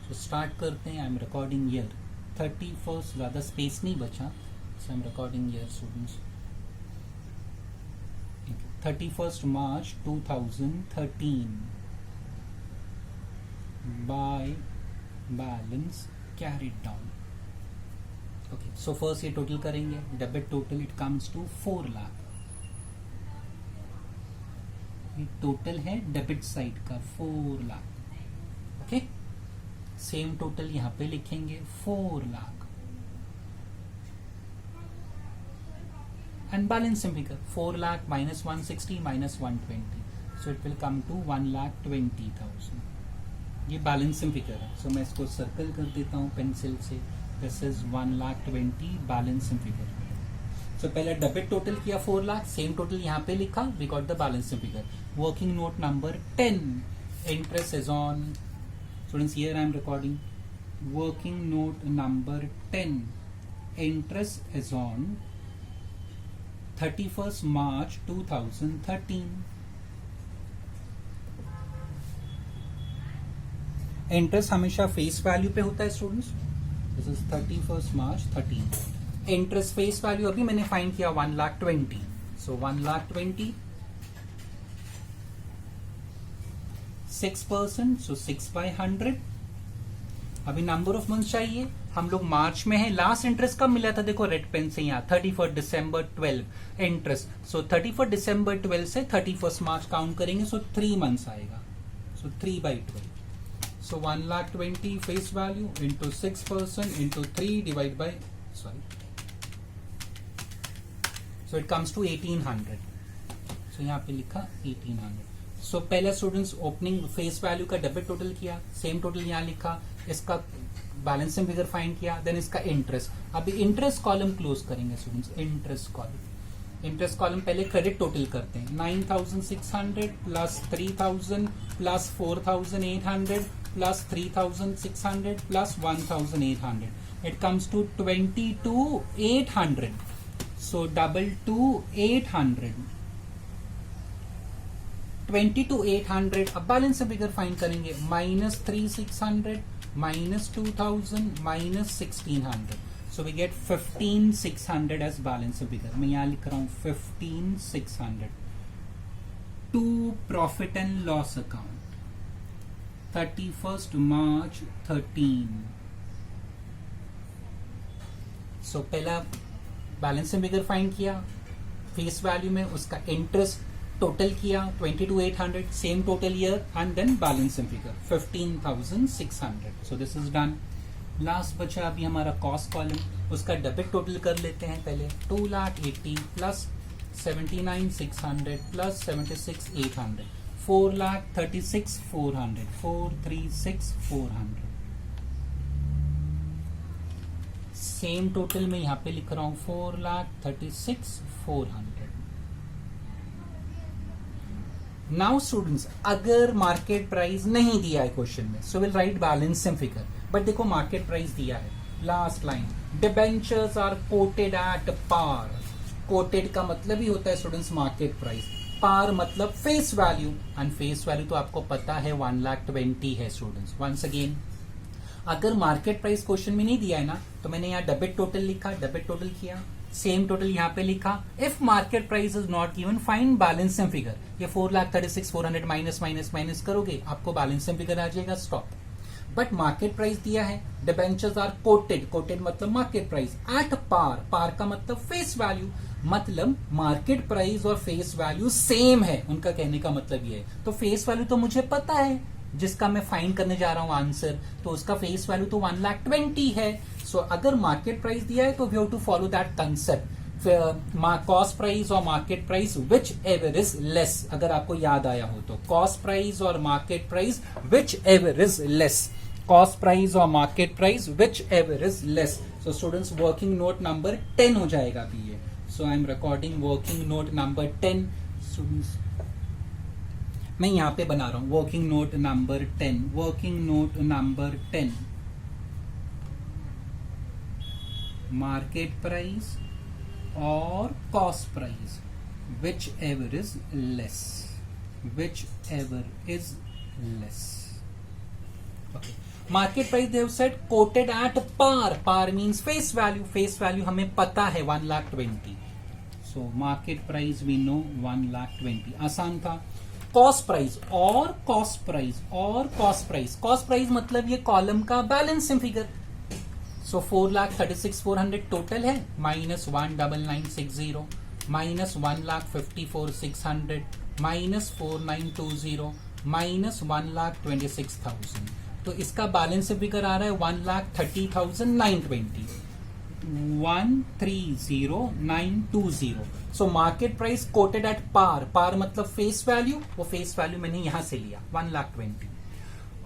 So start करते हैं। आई एम रिकॉर्डिंग ईयर 31st, ज्यादा स्पेस नहीं बचा, so I am recording year students. 31st March 2013 by balance carried down. Okay, so first ये total करेंगे, debit total it comes to 4 lakh. ये total है debit side का 4 लाख। ओके, सेम टोटल यहां पे लिखेंगे 4 lakh and balancing figure 4 lakh minus 160 minus 120, so it will come to 1,20,000. ये balancing figure है, सो मैं इसको सर्कल कर देता हूँ पेंसिल से। This is 1,20,000 balancing figure. So पहले डेबिट टोटल किया 4 लाख, सेम टोटल यहाँ पे लिखा, we got the balancing figure. Working note number 10, interest is on, students here I am recording working note number 10, interest is on 31st March 2013। Interest हमेशा face value पे होता है students. This is 31st March 13। Interest face value अभी मैंने find किया 1,20,000, सो 1,20,000 6%, सो 6/100। अभी number of month चाहिए, हम लोग मार्च में है। लास्ट इंटरेस्ट कब मिला था? देखो रेड पेन से यहाँ 31 दिसंबर 12 इंटरेस्ट। सो 31 दिसंबर 12 से 31 मार्च काउंट करेंगे, सो 3 मंथ्स आएगा। So 3/12. So 1,20,000 face value into 6% into 3 divided by, sorry. So it comes to 1800. So यहाँ पे लिखा 1800. So पहले स्टूडेंट्स ओपनिंग फेस वैल्यू का डेबिट टोटल किया, सेम टोटल यहाँ लिखा, इसका बैलेंसिंग फिगर फाइंड किया, देन इसका इंटरेस्ट. अभी इंटरेस्ट कॉलम क्लोज करेंगे स्टूडेंट्स. इंटरेस्ट कॉलम पहले क्रेडिट टोटल करते हैं. 9,600 plus 3,000 plus 4,800 plus 3,600 plus 1,800. It comes to 22,800. So 22,800. 22,800. अब बैलेंस फिगर फाइंड करेंगे. Minus 3,600 minus 2,000 minus 1,600. So we get 15,600 as balance figure. मैं यहाँ लिख रहा हूँ 15,600. To profit and loss account 31st March 13. So पहला बैलेंस फिगर फाइंड किया, face value में उसका इंटरेस्ट टोटल किया 22,800, same total year, and then balancing figure 15,600. So this is done. Last बचा अभी हमारा कॉस्ट कॉलम, उसका डेबिट टोटल कर लेते हैं पहले. 2,80,000 प्लस 79,600 प्लस 76,800, 4,36,400, 436,400. सेम टोटल में यहाँ पे लिख रहा हूं 4,36,400. नाउ स्टूडेंट्स, अगर मार्केट प्राइस नहीं दिया है क्वेश्चन में, so will write balancing figure. But देखो मार्केट प्राइस दिया है. Last line, debentures are quoted at par. Quoted का मतलब ही होता है स्टूडेंट्स मार्केट प्राइस. पार मतलब face value, and face value तो आपको पता है 1,20,000 है स्टूडेंट्स. वंस अगेन, अगर मार्केट प्राइस क्वेश्चन में नहीं दिया है ना, तो मैंने यहाँ डेबिट टोटल लिखा, डेबिट टोटल किया, सेम टोटल यहाँ पे लिखा. If market price is not given, find balancing figure. ये 4,36,400 माइनस माइनस माइनस करोगे, आपको बैलेंसिंग फिगर आ जाएगा. स्टॉप. बट मार्केट प्राइस दिया है, डिबेंचर्स आर कोटेड, कोटेड मतलब मार्केट प्राइस, एट पार, पार का मतलब फेस वैल्यू, मतलब मार्केट प्राइस और फेस वैल्यू सेम है. उनका कहने का मतलब ये है. तो फेस वैल्यू तो मुझे पता है, जिसका मैं फाइंड करने जा रहा हूं आंसर, तो उसका फेस वैल्यू तो 1,20,000 है. सो अगर मार्केट प्राइस दिया है तो we have to follow that concept, cost price और market price whichever is less. अगर आपको याद आया हो तो कॉस्ट प्राइस और market price whichever is less, cost price और market price whichever is less. So students, working note number 10 हो जाएगा अभी ये. So I am recording working note number 10. Students, मैं यहां पे बना रहा हूं working note number 10. Working note number 10, market price और cost price whichever is less, whichever is less. Okay, market price they said quoted at par. Par means face value, face value हमें पता है 1,20,000. So market price we know 1,20,000. आसान था. Cost price और cost price और cost price, cost price मतलब ये column का बैलेंसिंग फिगर. सो 4,36,400 टोटल है, माइनस 1,99,60 माइनस 1,54,600 माइनस 4,920 माइनस 1,26,000. तो इसका बैलेंसिंग फिगर आ रहा है 1,30,920, 1,30,920. So market price quoted at par, par मतलब फेस वैल्यू, वो फेस वैल्यू मैंने यहां से लिया 1,20,000.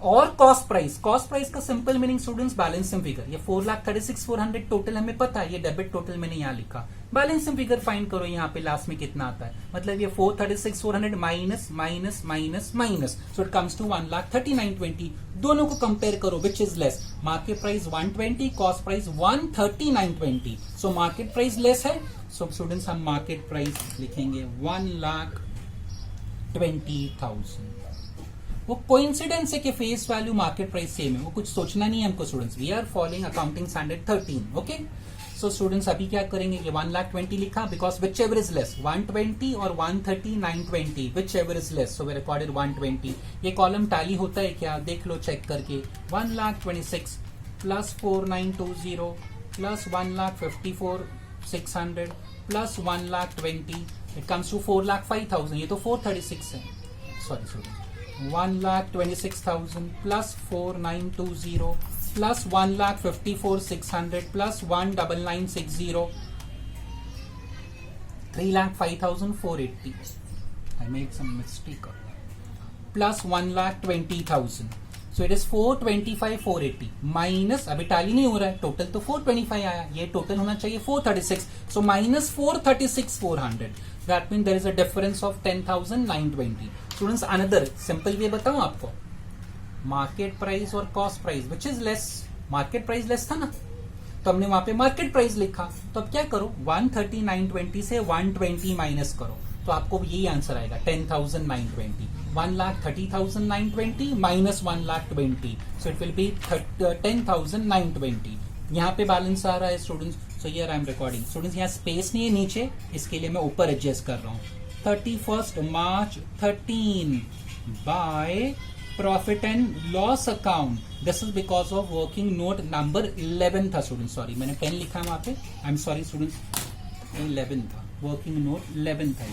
और कॉस्ट प्राइस, कॉस्ट प्राइस का simple meaning students balancing figure. ये 4,36,400 टोटल हमें पता है, ये डेबिट टोटल मैंने यहां लिखा. बैलेंसिंग फिगर फाइंड करो, यहाँ पे लास्ट में कितना आता है, मतलब ये 4,36,400 minus minus minus minus, so it comes to 1,30,920. दोनों को कंपेयर करो, which is less. Market price 120, cost price 1,30,920. So market price less है. सो स्टूडेंट्स, हम मार्केट प्राइस लिखेंगे 1,20,000. वो कोइंसिडेंस है कि face value market price same है, वो कुछ सोचना नहीं है हमको students. We are following accounting standard 13. Okay, so students अभी क्या करेंगे, ये 1,20,000 लिखा because whichever is less, 120 और 1,30,920, whichever is less. So we recorded 120. ये कॉलम टैली होता है क्या, देख लो चेक करके. 1,26,000 plus 4,920 plus 1,54,600 plus 1,20,000, it comes to 4,05,000. ये तो 436 है, sorry student 1,26,000 plus 4,920 plus 1,54,600 plus 1,9960 3,05,480. I made some mistake plus 1,20,000. So it is 425,480 minus, अभी टैली नहीं हो रहा है, टोटल तो 425 आया, ये टोटल होना चाहिए 436. So minus 436,400. That means there is a difference of 10,920. Students, another simple way बताऊं आपको, मार्केट प्राइस और cost price which is less. Market price less था ना, तो हमने वहां पे मार्केट प्राइस लिखा. तो अब क्या करो, 130,920 से 120 माइनस करो, तो आपको यही आंसर आएगा 10,920. 1,30,920 minus 1,20, so it will B 10,920. यहाँ पे बैलेंस आ रहा है students. So here I am recording. Students यहाँ स्पेस नहीं है नीचे, इसके लिए मैं ऊपर एडजस्ट कर रहा हूँ. 31st March 13 by profit and loss account. This is because of working note number 11 था स्टूडेंट. सॉरी, मैंने 10 लिखा है वहां पे, आई एम सॉरी स्टूडेंट्स, 11 था, वर्किंग नोट 11 था ये.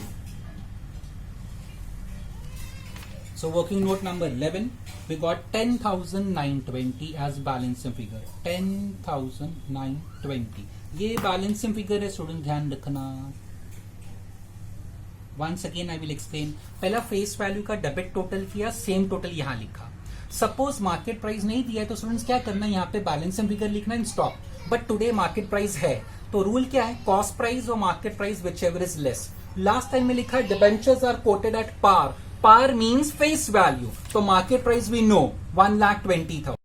So working note number 11, we got 10,920 as balancing figure. 10,920 ये balancing figure है स्टूडेंट, ध्यान रखना. Once again I will explain. पहला फेस वैल्यू का डेबिट टोटल किया, सेम टोटल यहाँ लिखा. सपोज मार्केट प्राइस नहीं दिया है तो स्टूडेंट्स क्या करना है, यहाँ पे बैलेंसिंग फिगर लिखना in stock. But today market price है, तो रूल क्या है, कॉस्ट प्राइस और market price whichever is less. Last time में लिखा debentures are quoted at par. Par means face value. So market price we know 1,20,000.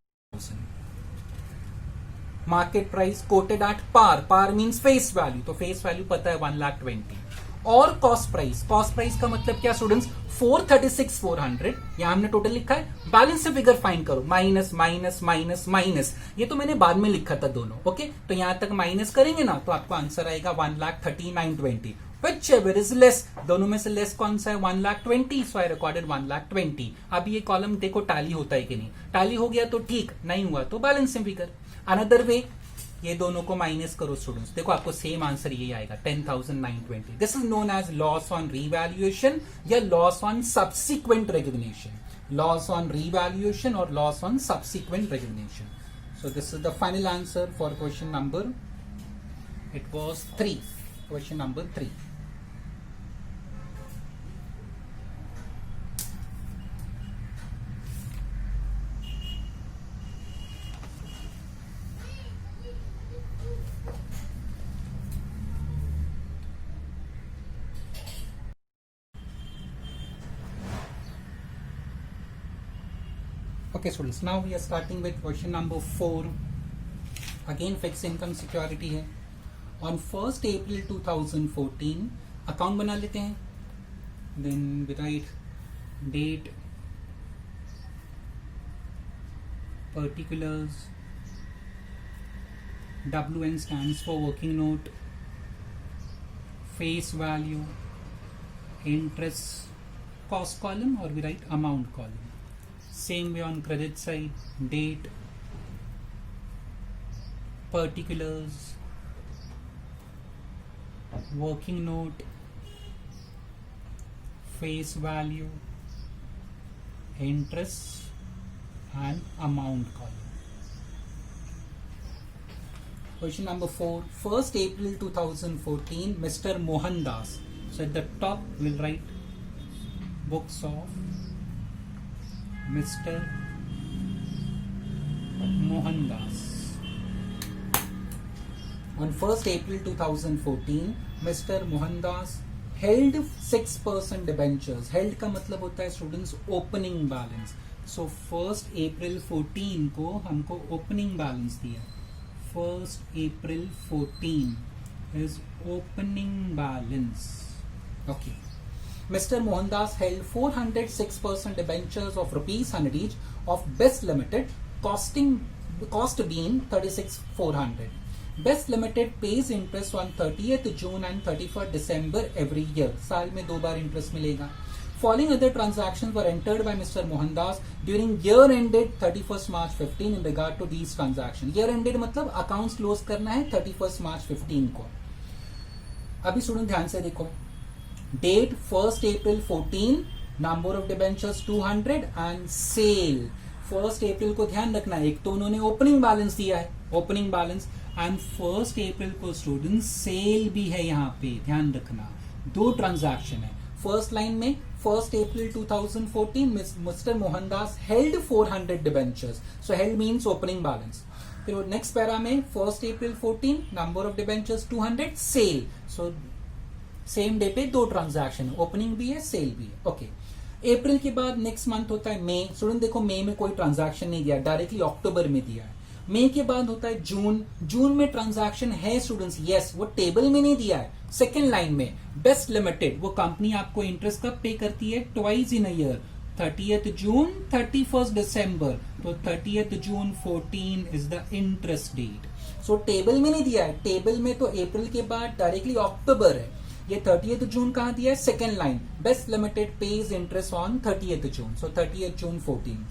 Market price quoted at par. Par means face value. तो face value पता है 1,20,000. और cost price. Cost price का मतलब क्या students, 436,400. यहाँ हमने टोटल लिखा है, बैलेंस से फिगर फाइंड करो. माइनस माइनस माइनस माइनस, ये तो मैंने बाद में लिखा था दोनों. ओके, तो यहां तक माइनस करेंगे ना, तो आपको आंसर आएगा 1,39,20. Whichever is less, दोनों में से लेस कौन सा है, 1,20,000. सो आई रिकॉर्डेड 1,20,000. अब ये कॉलम देखो टैली होता है कि नहीं. टैली हो गया तो ठीक, नहीं हुआ तो बैलेंसिंग फिगर. अनदर वे, ये दोनों को माइनस करो स्टूडेंट्स, देखो आपको सेम आंसर यही आएगा 10,920. This is known as loss on revaluation या loss on subsequent recognition. Loss on revaluation और loss on subsequent recognition. So this is the final answer for question number, it was 3. Question number 3. Okay students, now we are starting with question number 4. Again fixed income security है. On 1st April 2014 account बना लेते हैं. Then we write date, particulars, WN stands for working note, face value, interest, cost column, or we write amount column. Same way on credit side, date, particulars, working note, face value, interest, and amount column. Question number 4. 1st April 2014, Mr. Mohan Das. So at the top we'll write books of Mr. Mohan Das. On 1st April 2014, Mr. Mohan Das held 6% debentures. Held का मतलब होता है students opening balance. सो 1st April 14 को हमको opening balance दिया. 1st April 14 is opening balance. Okay. Mr. Mohandas held 406% debentures of ₹100 each of Best Limited, cost being 36,400. Best Limited pays interest on 30th June and 31st December every year. साल में 2 बार interest मिलेगा. Following other transactions were entered by Mr. Mohandas during year ended 31st March 15 in regard to these transactions. Year ended मतलब accounts close करना है 31st March 15 को. अभी student ध्यान से देखो, date 1st April 14, number of debentures 200 and sale 1 April को ध्यान रखना है, एक तो उन्होंने ओपनिंग बैलेंस दिया है, ओपनिंग बैलेंस, एंड 1 अप्रैल को स्टूडेंट सेल भी है, यहाँ पे ध्यान रखना, दो ट्रांजैक्शन है। फर्स्ट लाइन में 1 April 2014 mister Mohandas held 400 debentures, so held means opening balance. फिर नेक्स्ट पैरा में 1 April 14 number of debentures 200 sale, so same day पे दो ट्रांजैक्शन, ओपनिंग भी है सेल भी है। ओके, अप्रैल के बाद नेक्स्ट मंथ होता है मई। स्टूडेंट देखो मई में कोई ट्रांजैक्शन नहीं दिया, डायरेक्टली अक्टूबर में दिया है। मई के बाद होता है जून, जून में ट्रांजैक्शन है स्टूडेंट्स, यस, वो टेबल में नहीं दिया है। सेकेंड लाइन में बेस्ट लिमिटेड, वो कंपनी आपको इंटरेस्ट कब पे करती है, twice in a year, 30th June 31st दिसंबर, तो 30th June 14 is the interest date. So table में नहीं दिया है, टेबल में तो अप्रैल के बाद डायरेक्टली अक्टूबर है, ये 30th जून कहां दिया है, second line, best limited pays interest on 30th June, so 30th June 14।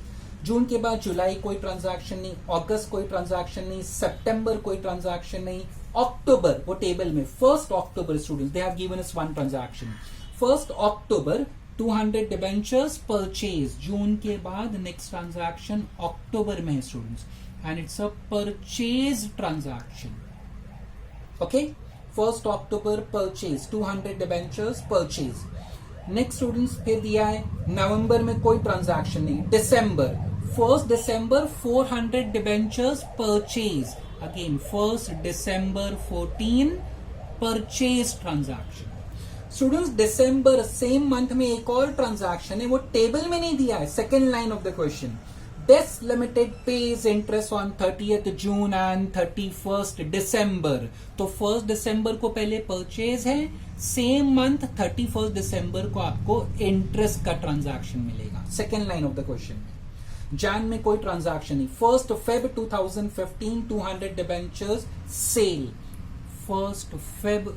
जून के बाद जुलाई कोई ट्रांजैक्शन नहीं, अगस्त कोई ट्रांजैक्शन नहीं, सितंबर कोई ट्रांजैक्शन नहीं, अक्टूबर वो टेबल में 1 अक्टूबर students they have given us one transaction, 1 October 200 debentures purchase. जून के बाद नेक्स्ट ट्रांजैक्शन अक्टूबर में है students, and it's a purchase transaction. Okay, 1 October purchase 200 debentures purchase. Next students फिर दिया है नवंबर में कोई ट्रांजैक्शन नहीं, दिसंबर 1 दिसंबर 400 डिबेंचर्स परचेज, अगेन 1 दिसंबर 14 परचेज ट्रांजैक्शन। स्टूडेंट्स दिसंबर सेम मंथ में एक और ट्रांजैक्शन है, वो टेबल में नहीं दिया है, second line of the question, best limited pays interest on 30th June and 31st दिसंबर, तो 1 दिसंबर को पहले परचेज है, सेम मंथ 31st दिसंबर को आपको इंटरेस्ट का ट्रांजैक्शन मिलेगा, second line of the question में। जैन में कोई ट्रांजैक्शन नहीं, 1 Feb 2015 200 debentures cell, 1 Feb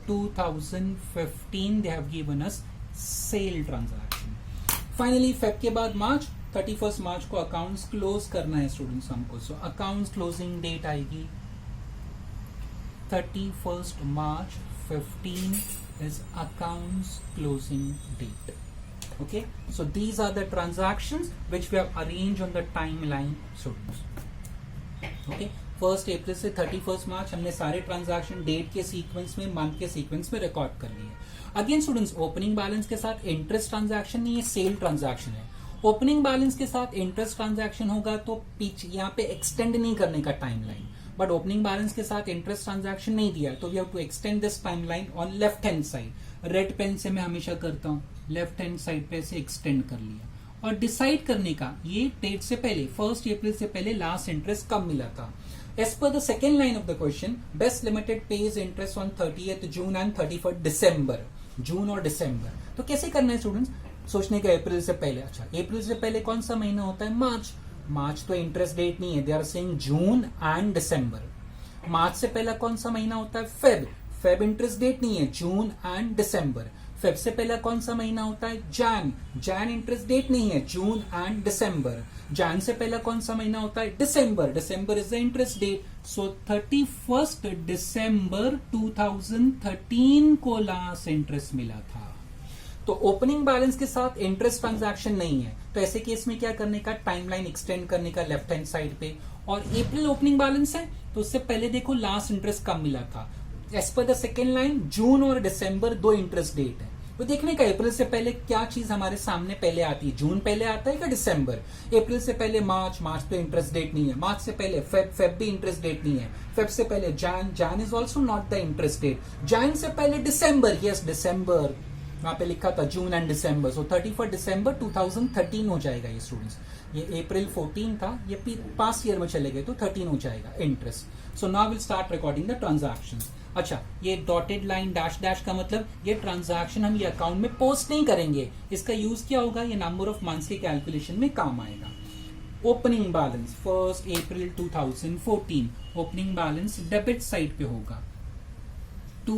2015 they have given us sale transaction. Finally Feb के बाद मार्च, 31st मार्च को अकाउंट्स क्लोज करना है स्टूडेंट्स हमको, सो अकाउंट्स क्लोजिंग डेट आएगी 31st March 15 is accounts closing date. Okay, so these are the transactions which we have arranged on the timeline students. Okay, 1 अप्रैल से 31 मार्च हमने सारे ट्रांजैक्शन डेट के सीक्वेंस में, मंथ के सीक्वेंस में रिकॉर्ड कर लिए। अगेन स्टूडेंट्स ओपनिंग बैलेंस के साथ इंटरेस्ट ट्रांजैक्शन नहीं है, सेल ट्रांजैक्शन है। ओपनिंग बैलेंस के साथ इंटरेस्ट ट्रांजैक्शन होगा तो पीछे यहाँ पे एक्सटेंड नहीं करने का टाइमलाइन, बट ओपनिंग बैलेंस के साथ इंटरेस्ट ट्रांजैक्शन नहीं दिया, तो we have to extend this timeline on left hand side. Red pen से मैं हमेशा करता हूँ, लेफ्ट हैंड साइड पे से एक्सटेंड कर लिया। और डिसाइड करने का ये डेट से पहले 1 अप्रैल से पहले लास्ट इंटरेस्ट कब मिला था। As per the second line of the question, best limited pays interest on 30th June and 31st December, June और दिसंबर। तो कैसे करना है स्टूडेंट्स, सोचने का अप्रैल से पहले, अच्छा अप्रैल से पहले कौन सा महीना होता है, मार्च, मार्च तो इंटरेस्ट डेट नहीं है, they are saying June and December. मार्च से पहला कौन सा महीना होता है, फेब, फेब इंटरेस्ट डेट नहीं है, जून एंड दिसंबर। फेब से पहला कौन सा महीना होता है, जैन, जैन इंटरेस्ट डेट नहीं है, जून एंड दिसंबर। जैन से पहला कौन सा महीना होता है, दिसंबर, December is the interest date, so 31st दिसंबर 2013 को लास्ट इंटरेस्ट मिला था। तो ओपनिंग बैलेंस के साथ इंटरेस्ट ट्रांजैक्शन नहीं है, तो ऐसे केस में क्या करने का, टाइमलाइन एक्सटेंड करने का लेफ्ट हैंड साइड पे। और अप्रैल ओपनिंग बैलेंस है तो उससे पहले देखो लास्ट इंटरेस्ट कब मिला था। As per the second line जून और दिसंबर दो इंटरेस्ट डेट है, तो देखने का अप्रैल से पहले क्या चीज हमारे सामने पहले आती है, जून पहले आता है क्या दिसंबर। अप्रैल से पहले मार्च, मार्च पे इंटरेस्ट डेट नहीं है। मार्च से पहले फेब, फेब भी इंटरेस्ट डेट नहीं है। फेब से पहले Jan, Jan is also not the interest date. Jan से पहले दिसंबर, यस दिसंबर, वहां पे लिखा था जून एंड दिसंबर, सो 31 दिसंबर 2013 हो जाएगा ये स्टूडेंट्स। ये अप्रैल 14 था, ये पास्ट ईयर में चले गए तो 13 हो जाएगा interest. So now will start recording the transactions. अच्छा, ये डॉटेड लाइन डैश डैश का मतलब ये ट्रांजैक्शन हम ये अकाउंट में पोस्ट नहीं करेंगे, इसका यूज क्या होगा, ये नंबर ऑफ मंथ्स के कैलकुलेशन में काम आएगा। Opening balance 1 April 2014, opening balance debit side पे होगा, to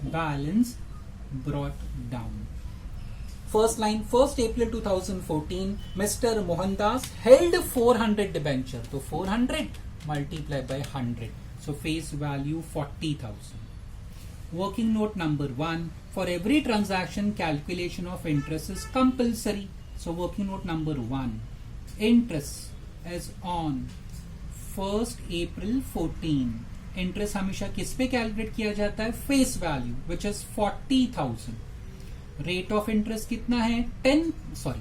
balance brought down. First line, 1 April 2014, Mr. Mohandas held 400 debenture. So 400 multiplied by 100. So face value 40,000. Working note number 1, For every transaction, calculation of interest is compulsory. So working note number 1, interest is on 1st April 14. Interest हमेशा किस पे calculate किया जाता है? Face value which is 40,000. Rate of interest कितना है? 10. Sorry,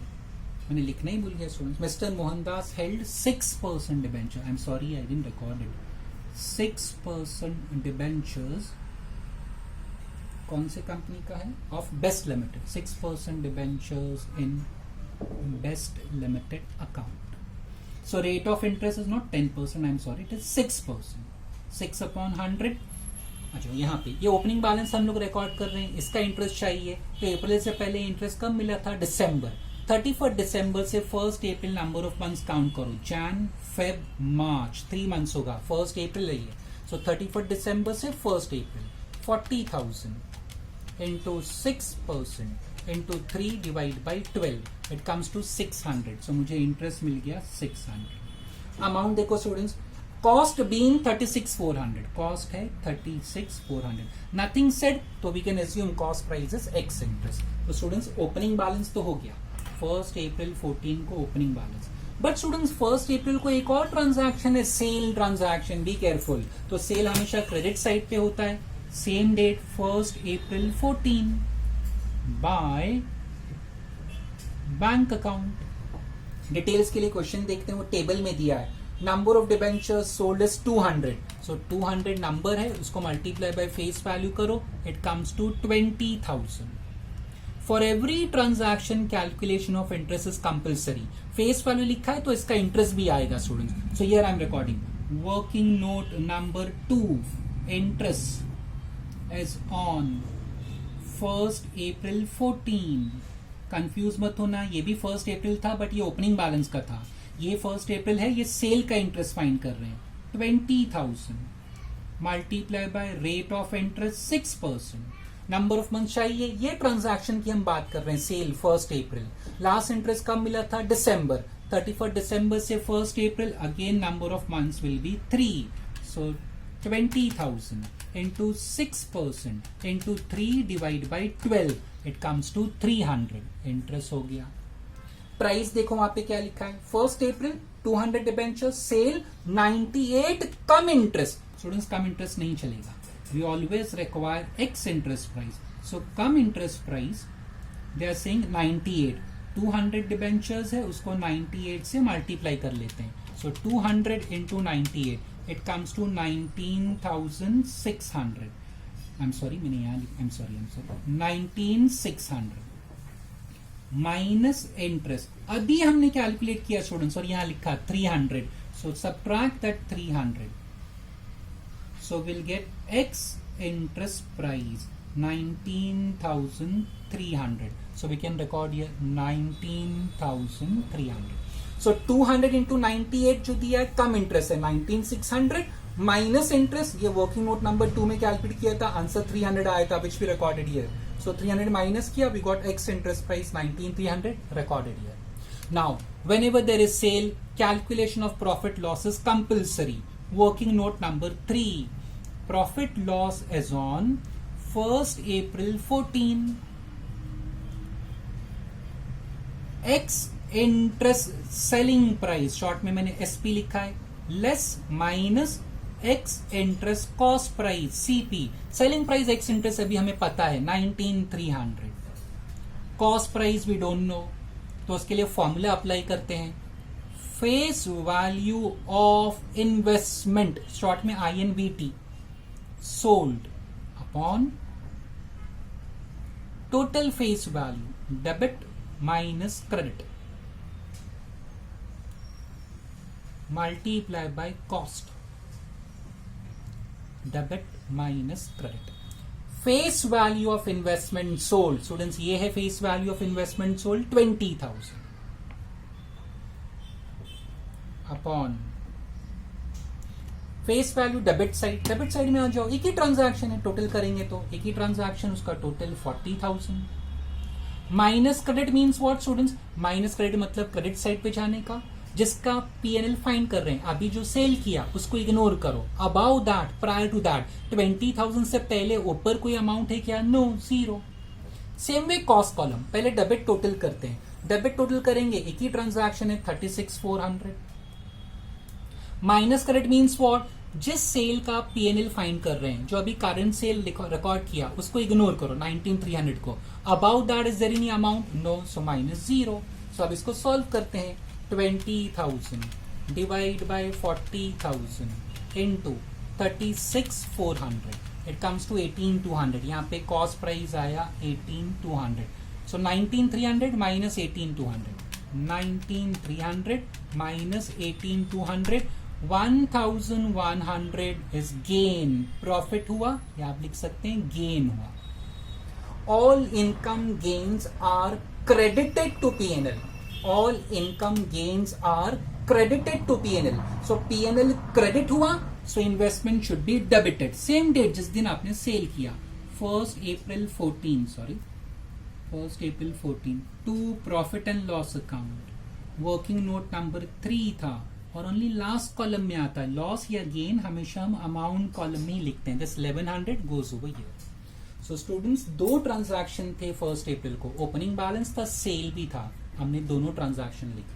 मैंने लिखना ही भूल गया students. Mister Mohandas held 6% debenture. I am sorry, I didn't record it. 6% debentures कौन से कंपनी का है? Of best limited. 6% debentures in best limited account. So rate of interest is not 10%, I am sorry, it is 6%. 6/100. अच्छा, यहाँ पे ये opening balance हम लोग रिकॉर्ड कर रहे हैं. इसका इंटरेस्ट चाहिए तो अप्रैल से पहले इंटरेस्ट कब मिला था? दिसंबर. 31 दिसंबर से 1 April number of months count करो. जैन, फेब, मार्च, 3 मंथ्स होगा. 1 अप्रैल है ये. सो 31 दिसंबर से 1 April. 40,000 into 6% into 3 divide by 12 it comes to 600. So मुझे इंटरेस्ट मिल गया 600. अमाउंट देखो स्टूडेंट्स, कॉस्ट बीइंग 36,400. कॉस्ट है 36,400. नथिंग सेड, तो we can assume cost price is ex interest. तो स्टूडेंट्स ओपनिंग बैलेंस तो हो गया 1 अप्रैल 14 को opening balance. But students 1 April को एक और ट्रांजैक्शन है, सेल ट्रांजैक्शन. Be careful. तो सेल हमेशा क्रेडिट साइड पे होता है. Same date 1 April 14 by bank account. Details के लिए क्वेश्चन देखते हैं, वो टेबल में दिया है. Number of debentures sold is 200. So 200 number है, उसको मल्टीप्लाई बाय फेस वैल्यू करो, it comes to 20,000. For every transaction calculation of interest is compulsory. Face value लिखा है तो इसका इंटरेस्ट भी आएगा students. So here I am recording working note number 2, interest is on 1 April 14. Confuse मत होना, ये भी 1 अप्रैल था बट ये ओपनिंग बैलेंस का था. ये 1 अप्रैल है, ये सेल का इंटरेस्ट फाइंड कर रहे हैं. 20,000 multiply by rate of interest 6%. Number of month चाहिए. ये ट्रांजैक्शन की हम बात कर रहे हैं, सेल 1 अप्रैल. लास्ट इंटरेस्ट कब मिला था? दिसंबर. 31 दिसंबर से 1 अप्रैल. Again number of months will be 3. So 20,000 into 6% into 3 divide by 12 it comes to 300. Interest हो गया. प्राइस देखो वहां पे क्या लिखा है? 1 April 200 debenture, sale 98 cum interest. Students cum interest नहीं चलेगा. We always require ex interest price. So cum interest price they are saying 98. 200 debentures है, उसको 98 से मल्टीप्लाई कर लेते हैं. So 200 into 98 it comes to 19,600. I am sorry, मैंने यहाँ I am sorry 19,600 minus interest. अभी हमने कैलकुलेट किया स्टूडेंट्स और यहां लिखा 300. So subtract that 300. So will get ex interest price 19,300. So we can record here 19,300. So 200 into 98 जो दिया है कम इंटरेस्ट है 19,600 माइनस इंटरेस्ट. ये वर्किंग नोट नंबर 2 में कैलकुलेट किया था, आंसर 300 आया था which we recorded here. So 300 minus किया, we got X interest price 19,300 recorded here. Now, whenever there is sale, calculation of profit loss is compulsory. Working note number 3, profit loss is on 1 April 14. X interest selling price, short में मैंने SP लिखा है, less minus ex interest cost price CP. Selling price ex interest अभी हमें पता है 19,300. Cost price we don't know, तो उसके लिए फॉर्मूला अप्लाई करते हैं. Face value of investment, short में INVT, sold upon total face value, debit minus credit, multiply by cost, debit minus credit. Face value of investment sold students, ये है face value of investment sold 20,000 upon face value debit side. Debit side में आ जाओ, एक ही transaction है, total करेंगे तो एक ही transaction, उसका total 40,000. Minus credit means what students? Minus credit मतलब क्रेडिट साइड पे जाने का. जिसका P&L फाइंड कर रहे हैं, अभी जो सेल किया उसको इग्नोर करो. Above that, prior to that 20,000 से पहले ऊपर कोई अमाउंट है क्या? No, zero. Same way cost column, पहले डेबिट टोटल करते हैं, डेबिट टोटल करेंगे, एक ही ट्रांजैक्शन है 36,400 माइनस क्रेडिट मीन्स व्हाट, जिस सेल का पीएनएल फाइंड कर रहे हैं, जो अभी करंट सेल रिकॉर्ड किया उसको इग्नोर करो 19,300 को, about that is there any amount, no, so minus 0। So अब इसको सॉल्व करते हैं, 20,000 divide by 40,000 into 36,400, it comes to 18,200। यहाँ पे कॉस्ट प्राइस आया 18,200, so 19,300 minus 18,200, 19,300 minus 18,200, 1,100 is gain, profit हुआ या आप लिख सकते हैं गेन हुआ। All income gains are credited to PNL, all income gains are credited to PNL, so PNL credit हुआ, so investment should be debited. Same date जिस दिन आपने सेल किया, 1 April 14 to profit and loss account, working note number 3 था और only last column में आता है लॉस या गेन, हमेशा हम अमाउंट कॉलम में ही लिखते हैं, this 1100 goes over here. So students, दो ट्रांजैक्शन थे 1 April को, ओपनिंग बैलेंस था, सेल भी था, हमने दोनों ट्रांजैक्शन लिख लिया।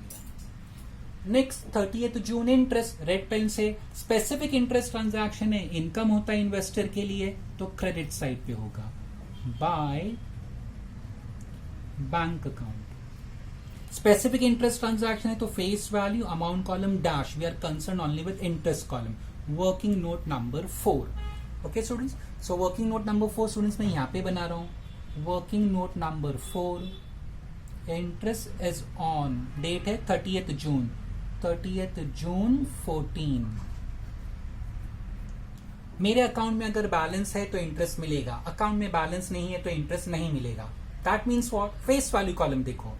Next 30th June, interest, red pen से, स्पेसिफिक इंटरेस्ट ट्रांजैक्शन है, इनकम होता है इन्वेस्टर के लिए, तो क्रेडिट साइड पे होगा by bank account. Specific interest transaction है तो face value, amount column dash, we are concern only with interest column, working note number 4। Okay students, so working note number 4 students मैं यहाँ पे बना रहा हूँ, working note number 4, interest is on, date है 30th जून, 30th June 14। मेरे account में अगर बैलेंस है तो इंटरेस्ट मिलेगा, अकाउंट में बैलेंस नहीं है तो इंटरेस्ट नहीं मिलेगा। That means what, face value column देखो,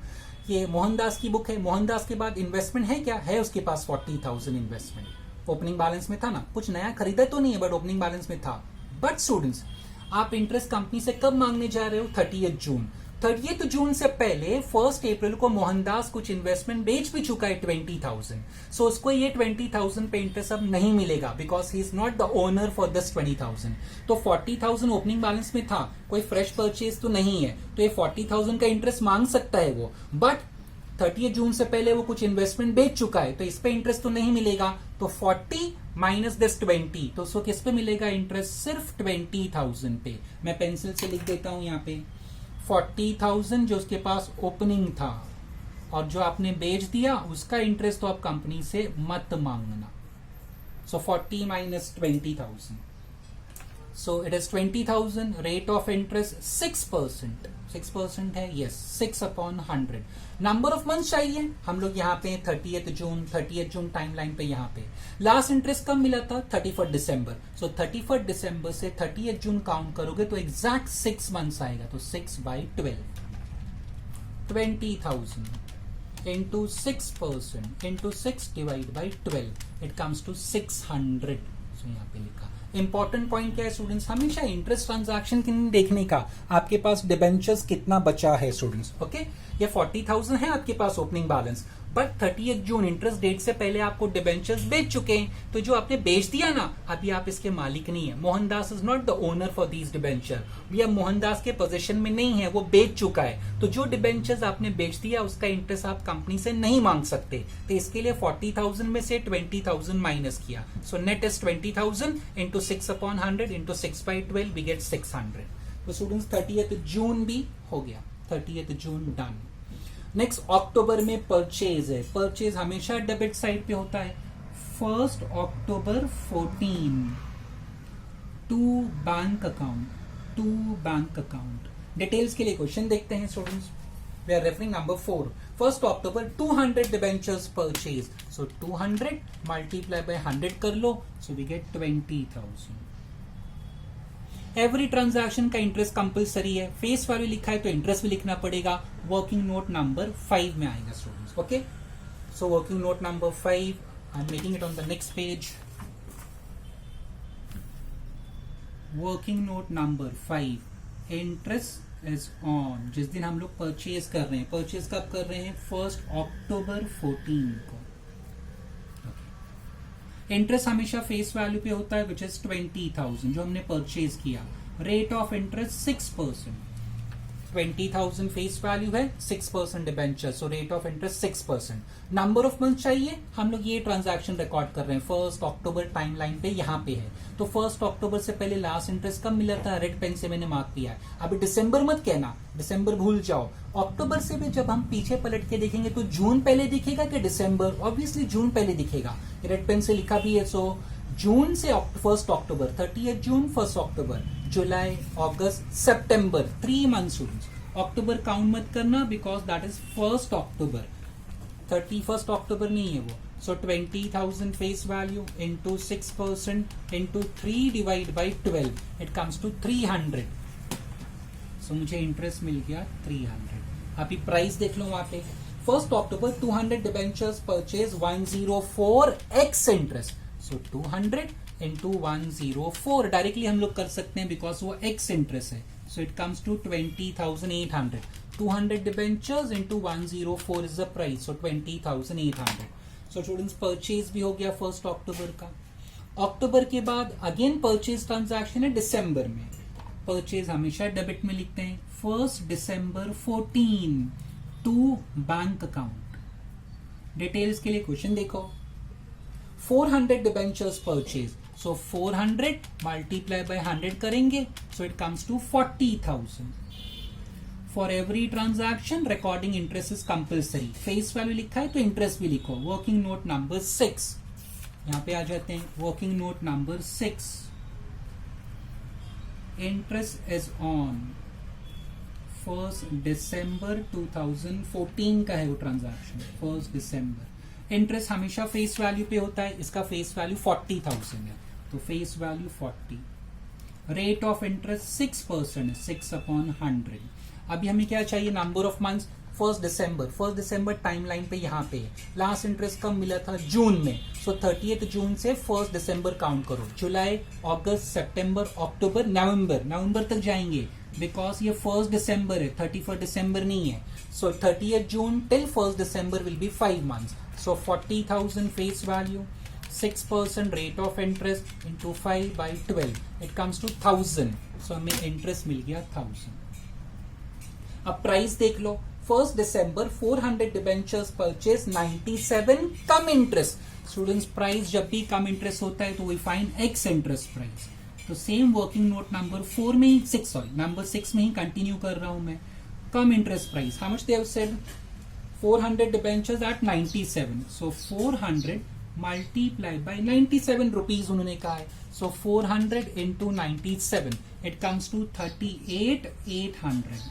ये मोहनदास की बुक है, मोहनदास के बाद इन्वेस्टमेंट है क्या, है उसके पास 40,000 इन्वेस्टमेंट, ओपनिंग बैलेंस में था ना, कुछ नया खरीदा तो नहीं है बट ओपनिंग बैलेंस में था। बट स्टूडेंट्स, आप इंटरेस्ट कंपनी से कब मांगने जा रहे हो, 30th जून। 30th जून से पहले 1 April को मोहनदास कुछ इन्वेस्टमेंट बेच भी चुका है 20,000, सो उसको ये 20,000 पे इंटरेस्ट अब नहीं मिलेगा, because he is not the owner for this 20,000। तो 40,000 ओपनिंग बैलेंस में था, कोई फ्रेश परचेज तो नहीं है, तो ये 40,000 का इंटरेस्ट मांग सकता है वो, बट 30th जून से पहले वो कुछ इन्वेस्टमेंट बेच चुका है, तो इस पे इंटरेस्ट तो नहीं मिलेगा, तो 40 माइनस दिस 20, तो उसको किस पे मिलेगा इंटरेस्ट, सिर्फ 20,000 पे। मैं पेंसिल से लिख देता हूं यहाँ पे, 40,000 जो उसके पास ओपनिंग था और जो आपने बेच दिया उसका इंटरेस्ट तो आप कंपनी से मत मांगना। सो 40 minus 20,000, so it is 20,000, rate of interest 6%, 6% है, यस, 6/100। नंबर ऑफ मंथ चाहिए, हम लोग यहाँ पे 30th जून टाइमलाइन पे, यहाँ पे लास्ट इंटरेस्ट कब मिला था, 31st दिसंबर। सो 31st दिसंबर से 30th जून काउंट करोगे तो एग्जैक्ट 6 मंथ्स आएगा, तो 6/12, 20,000 into 6% into 6 divide by 12, it comes to 600। So यहाँ पे लिखा। इंपॉर्टेंट पॉइंट क्या है स्टूडेंट्स, हमेशा इंटरेस्ट ट्रांजैक्शन की नहीं देखने का, आपके पास डिबेंचर्स कितना बचा है स्टूडेंट्स। ओके, ये 40,000 है आपके पास opening balance, but 30th June interest date से पहले आपको डिबेंचर्स बेच चुके हैं, तो जो आपने बेच दिया ना, अभी आप इसके मालिक नहीं है। Mohandas is not the owner for these debenture, भैया मोहनदास के पोजीशन में नहीं है, वो बेच चुका है, तो जो डिबेंचर्स आपने बेच दिया उसका इंटरेस्ट आप कंपनी से नहीं मांग सकते, तो इसके लिए 40,000 में से 20,000 माइनस किया, so net is 20,000 into 6/100 into 6/12, we get 600। तो स्टूडेंट्स 30th जून भी हो गया, 30th जून डन। नेक्स्ट अक्टूबर में परचेज है, परचेज हमेशा डेबिट साइड पे होता है, 1 October 14 to bank account, details के लिए क्वेश्चन देखते हैं students. We are referring number 4, 1 October 200 debentures purchase, so 200 multiply by 100 कर लो, so we get 20,000। Every transaction का इंटरेस्ट कंपलसरी है, फेस वैल्यू लिखा है तो इंटरेस्ट भी लिखना पड़ेगा, वर्किंग नोट नंबर 5 में आएगा students. Okay, so working note number 5, I am making it on the next page. Working note number 5, interest is on, जिस दिन हम लोग परचेज कर रहे हैं, परचेज कब कर रहे हैं, 1 October 14 को। इंटरेस्ट हमेशा फेस वैल्यू पे होता है, विच इज 20,000 जो हमने परचेज किया, rate of interest 6%, 20,000 face value है, 6% debenture, so rate of interest 6%. Number of month चाहिए, हम लोग ये ट्रांजैक्शन रिकॉर्ड कर रहे हैं 1 अक्टूबर टाइमलाइन पे यहाँ पे है. तो 1 अक्टूबर से पहले लास्ट इंटरेस्ट कब मिला था, रेड पेन से मैंने मार्क किया है. अभी दिसंबर मत कहना, दिसंबर भूल जाओ. अक्टूबर से भी जब हम पीछे पलट के देखेंगे तो जून पहले दिखेगा कि दिसंबर, ऑब्वियसली जून पहले दिखेगा. रेड पेन से लिखा भी है. सो जून से 1 अक्टूबर, 30 जून 1 अक्टूबर, जुलाई, अगस्त, सितंबर, 3 मंथ स्टूडेंट्स. अक्टूबर काउंट मत करना बिकॉज दैट इज 1 अक्टूबर, 31 अक्टूबर नहीं है वो. सो 20,000 face value into 6% into 3 divide by 12, it comes to 300. So मुझे इंटरेस्ट मिल गया 300. अभी प्राइस देख लो वहां पे. 1 October 200 debentures purchase 104 x interest. सो 200 इंटू 104 डायरेक्टली हम लोग कर सकते हैं बिकॉज वो एक्स इंटरेस्ट है. So it comes to 20,800. 200 debentures into 104 is the price, so 20,800. So students purchase भी हो गया 1 अक्टूबर का. अक्टूबर के बाद अगेन परचेज ट्रांजैक्शन है दिसंबर में. परचेज हमेशा डेबिट में लिखते हैं. 1 दिसंबर 14 टू बैंक अकाउंट. डिटेल्स के लिए क्वेश्चन देखो. 400 debentures purchase, so 400 multiply by 100 करेंगे, so it comes to 40,000. For every transaction recording interest is compulsory. Face value लिखा है तो इंटरेस्ट भी लिखो. वर्किंग नोट नंबर 6 यहां पे आ जाते हैं. Working note number 6, interest is on 1 दिसंबर 2014 का है वो ट्रांजैक्शन. 1 दिसंबर. इंटरेस्ट हमेशा फेस वैल्यू पे होता है. इसका फेस वैल्यू 40,000 है, तो face value 40. Rate of interest 6% है, 6/100. अभी हमें क्या चाहिए, number of months. 1 December timeline पे यहाँ पे है. लास्ट इंटरेस्ट कब मिला था, जून में. सो 30 जून से 1 दिसंबर काउंट करो. जुलाई, अगस्त, सितंबर, अक्टूबर, नवंबर तक जाएंगे बिकॉज ये 1 दिसंबर है, 31 दिसंबर नहीं है. So 30 June till 1 December will be 5 months. So 40,000 face value, 6% rate of interest into 5 by 12, it comes to 1,000. So हमें इंटरेस्ट मिल गया 1,000. अब प्राइस देख लो. 1 दिसंबर 400 debentures purchase 97 cum interest. Students price जब भी कम इंटरेस्ट होता है तो we find ex interest price. तो सेम वर्किंग नोट नंबर 4 में ही नंबर 6 में ही कंटिन्यू कर रहा हूं मैं. Cum interest price, how much they have said, 400 debentures at 97. So 400 multiply by 97 rupees उन्होंने कहा है. So 400 into 97, it comes to 38,800.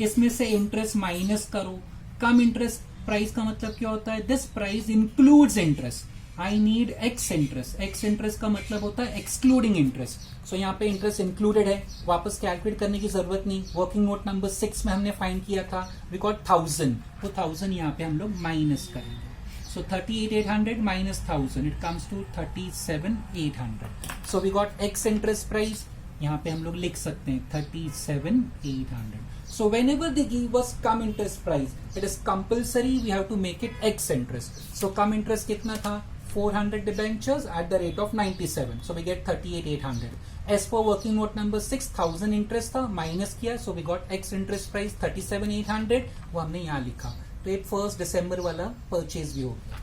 इसमें से इंटरेस्ट माइनस करो. कम इंटरेस्ट प्राइस का मतलब क्या होता है, this price includes interest. I need x interest. X interest का मतलब होता है एक्सक्लूडिंग इंटरेस्ट. सो यहाँ पे इंटरेस्ट इंक्लूडेड है, वापस कैलकुलेट करने की जरूरत नहीं. वर्किंग नोट नंबर 6 में हमने फाइंड किया था, वी गॉट 1,000. तो 1,000 यहाँ पे हम लोग माइनस करेंगे. So 38,800 minus 1,000, it comes to 37,800. So we got ex interest price. यहाँ पे हम लोग लिख सकते हैं 37,800. So whenever they give us come interest price, it is compulsory we have to make it X interest. So come interest कितना था, 400 debentures at the rate of 97. So we get 38,800. As per working note number 6, 1,000 interest था, minus किया, so we got X interest price 37,800. वो हमने यहाँ लिखा. तो एक 1 दिसंबर वाला परचेज भी हो गया.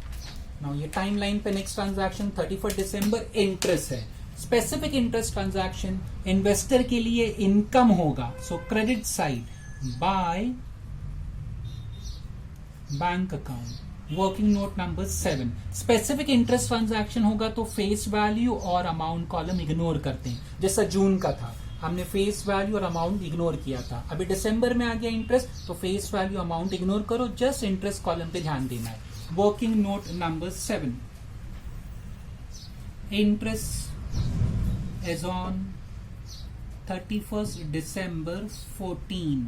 Now ये टाइमलाइन पे नेक्स्ट ट्रांजैक्शन 31 दिसंबर इंटरेस्ट है. स्पेसिफिक इंटरेस्ट ट्रांजैक्शन इन्वेस्टर के लिए इनकम होगा. सो credit side by bank account. Working note number 7. Specific interest transaction होगा तो फेस वैल्यू और अमाउंट कॉलम इग्नोर करते हैं. जैसा जून का था, हमने फेस वैल्यू और अमाउंट इग्नोर किया था. अभी दिसंबर में आ गया इंटरेस्ट, तो फेस वैल्यू अमाउंट इग्नोर करो, जस्ट इंटरेस्ट कॉलम पे ध्यान देना है. Working note number 7. Interest is on 31st December 14.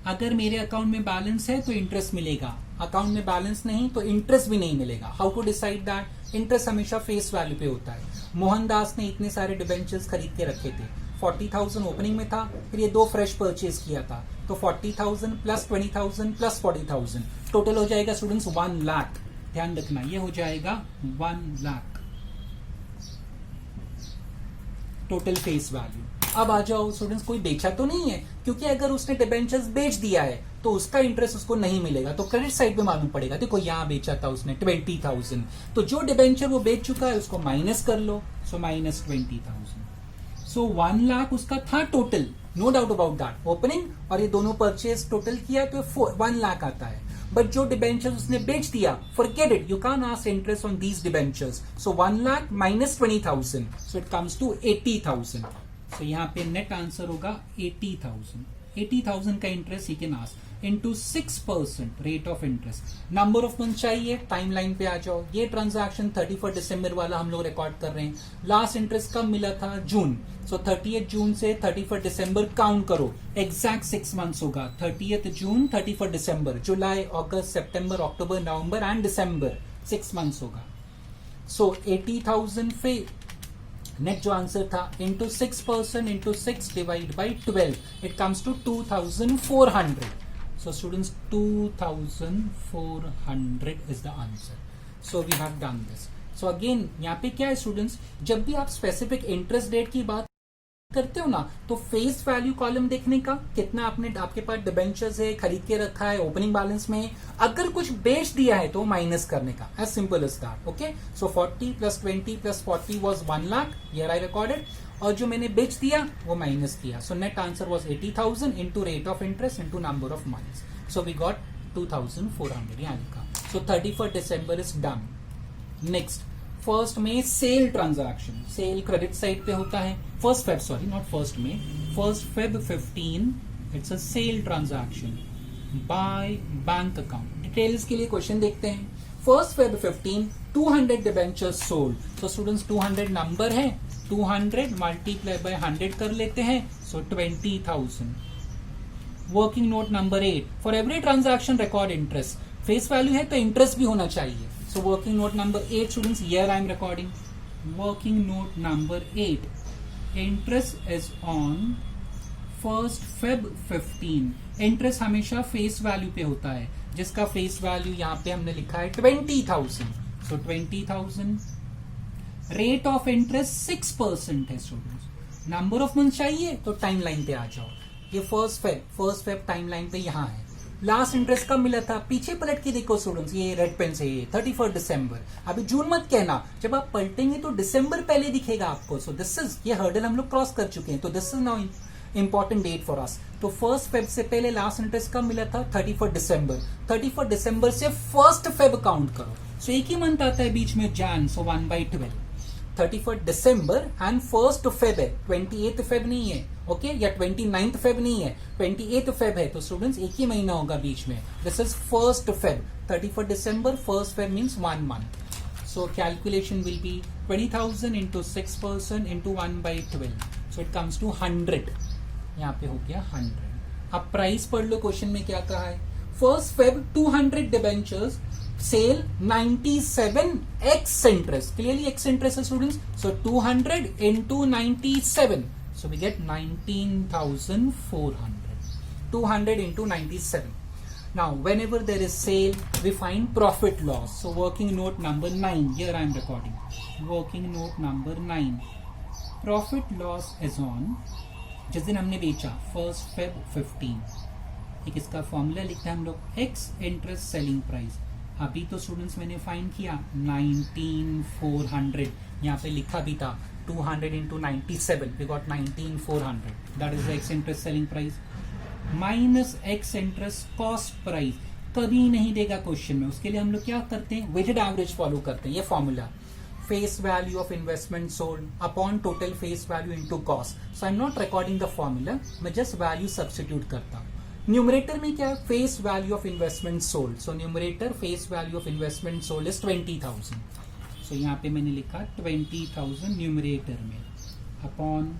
अगर मेरे अकाउंट में बैलेंस है तो इंटरेस्ट मिलेगा, अकाउंट में बैलेंस नहीं तो इंटरेस्ट भी नहीं मिलेगा. How to decide that? Interest हमेशा फेस वैल्यू पे होता है. मोहनदास ने इतने सारे डिबेंचर्स खरीद के रखे थे. 40,000 ओपनिंग में था, फिर ये 2 फ्रेश परचेज किया था, तो 40,000 प्लस 20,000 प्लस 40,000 टोटल हो जाएगा स्टूडेंट्स 1 लाख. ध्यान रखना, ये हो जाएगा 1 लाख टोटल फेस वैल्यू. अब आ जाओ स्टूडेंट्स, कोई बेचा तो नहीं है, क्योंकि अगर उसने डिबेंचर्स बेच दिया है तो उसका इंटरेस्ट उसको नहीं मिलेगा, तो क्रेडिट साइड पे मालूम पड़ेगा। देखो यहां बेचा था उसने 20,000, तो जो डिबेंचर वो बेच चुका है उसको माइनस कर लो, सो माइनस 20,000। सो 1 लाख उसका था total, no doubt about that, opening और ये दोनों परचेज टोटल किया तो 1 लाख आता है। बट जो डिबेंचर्स उसने बेच दिया, forget it, you can ask interest on these debentures. So 1 lakh minus 20,000, so it comes to 80,000। So यहाँ पे नेट आंसर होगा 80,000। 80,000 का इंटरेस्ट ही can ask into 6% rate of interest. Number of month चाहिए, टाइमलाइन पे आ जाओ। ये ट्रांजैक्शन 31 दिसंबर वाला हम लोग रिकॉर्ड कर रहे हैं। लास्ट इंटरेस्ट कब मिला था? जून। सो 30 जून से 31 दिसंबर काउंट करो, एग्जैक्ट 6 मंथ्स होगा। 30 जून 31 दिसंबर, जुलाई, अगस्त, सितंबर, अक्टूबर, नवंबर एंड दिसंबर, 6 मंथ्स होगा। सो 80,000 पे नेट जो आंसर था into 6% into 6 divide by 12, it comes to 2,400। So students, 2,400 is the answer. So we have done this. So again यहाँ पे क्या है स्टूडेंट्स, जब भी आप स्पेसिफिक इंटरेस्ट रेट की बात करते हो ना, तो फेस वैल्यू कॉलम देखने का, कितना आपने आपके पास डिबेंचर्स है, खरीद के रखा है, ओपनिंग बैलेंस में, अगर कुछ बेच दिया है तो माइनस करने का, as simple as that. Okay, so 40 plus 20 plus 40 was 1 lakh, here I recorded, और जो मैंने बेच दिया वो माइनस किया। So net answer was 80,000 into rate of interest into number of months. So we got 2,400 यहाँ लिखा। सो 31 दिसंबर इज डन। नेक्स्ट, फर्स्ट में sell transaction, sell credit side पे होता है। First Feb, sorry not first में, first Feb 15, it's a sale transaction bye bank account. Details के लिए क्वेश्चन देखते हैं। First Feb 15, 200 debentures sold. तो स्टूडेंट्स 200 नंबर है, 200 मल्टीप्लाई बाय 100 कर लेते हैं, सो 20,000। Working note number 8, for every transaction record interest. Face value है तो इंटरेस्ट भी होना चाहिए। So working note number 8 students, here I am recording. Working note number 8, interest is on first Feb 15. Interest हमेशा face value पे होता है, जिसका face value यहाँ पे हमने लिखा है 20,000. So 20,000. Rate of interest 6% है students. Number of months चाहिए तो टाइमलाइन पे आ जाओ। ये फर्स्ट फेब टाइमलाइन पे यहाँ है। लास्ट इंटरेस्ट कब मिला था? पीछे पलट के देखो स्टूडेंट्स, ये रेड पेन से 31 दिसंबर। अभी जून मत कहना, जब आप पलटेंगे तो दिसंबर पहले दिखेगा आपको। सो दिस इज, ये हर्डल हम लोग क्रॉस कर चुके हैं, तो this is now important date for us. तो फर्स्ट फेब से पहले लास्ट इंटरेस्ट कब मिला था? 31 दिसंबर। 31 दिसंबर से फर्स्ट फेब काउंट करो। सो एक ही मंथ आता है बीच में, जैन, सो 1/12। 31 दिसंबर एंड फर्स्ट फेब है, 28 फेब नहीं है, ओके, या 29 फेब नहीं है, 28 फेब है। तो स्टूडेंट्स एक ही महीना होगा बीच में, दिस इज फर्स्ट फेब। 31 दिसंबर, first Feb means 1 month. So calculation will be 20,000 into 6% into 1/12, so it comes to 100। यहाँ पे हो गया 100। अब प्राइस पढ़ लो, क्वेश्चन में क्या कहा है। First Feb 200 debentures, sell 97x interest, clearly x interest है students. So 200 into 97, so we get 19,400. 200 into 97. Now whenever there is sale, we find profit loss. So working note number 9, here I am recording. Working note number 9, profit loss is on, जिस दिन हमने बेचा first Feb 15। एक इसका formula लिखते हैं हम लोग, x इंटरेस्ट सेलिंग प्राइस। अभी तो स्टूडेंट्स मैंने फाइंड किया 19,400, यहाँ पे लिखा भी था 200 into 97, we got 19,400. That is the x interest selling price minus x interest cost price. कभी नहीं देगा क्वेश्चन में, उसके लिए हम लोग क्या करते हैं, वेटेड एवरेज फॉलो करते हैं। ये formula, face value of investment sold upon total face value into cost. So I am not recording the formula, मैं जस्ट वैल्यू सब्स्टिट्यूट करता हूँ। न्यूमरेटर में क्या है, face value of investment sold. So numerator face value of investment sold is 20,000। सो यहाँ पे मैंने लिखा 20,000 न्यूमरेटर में, upon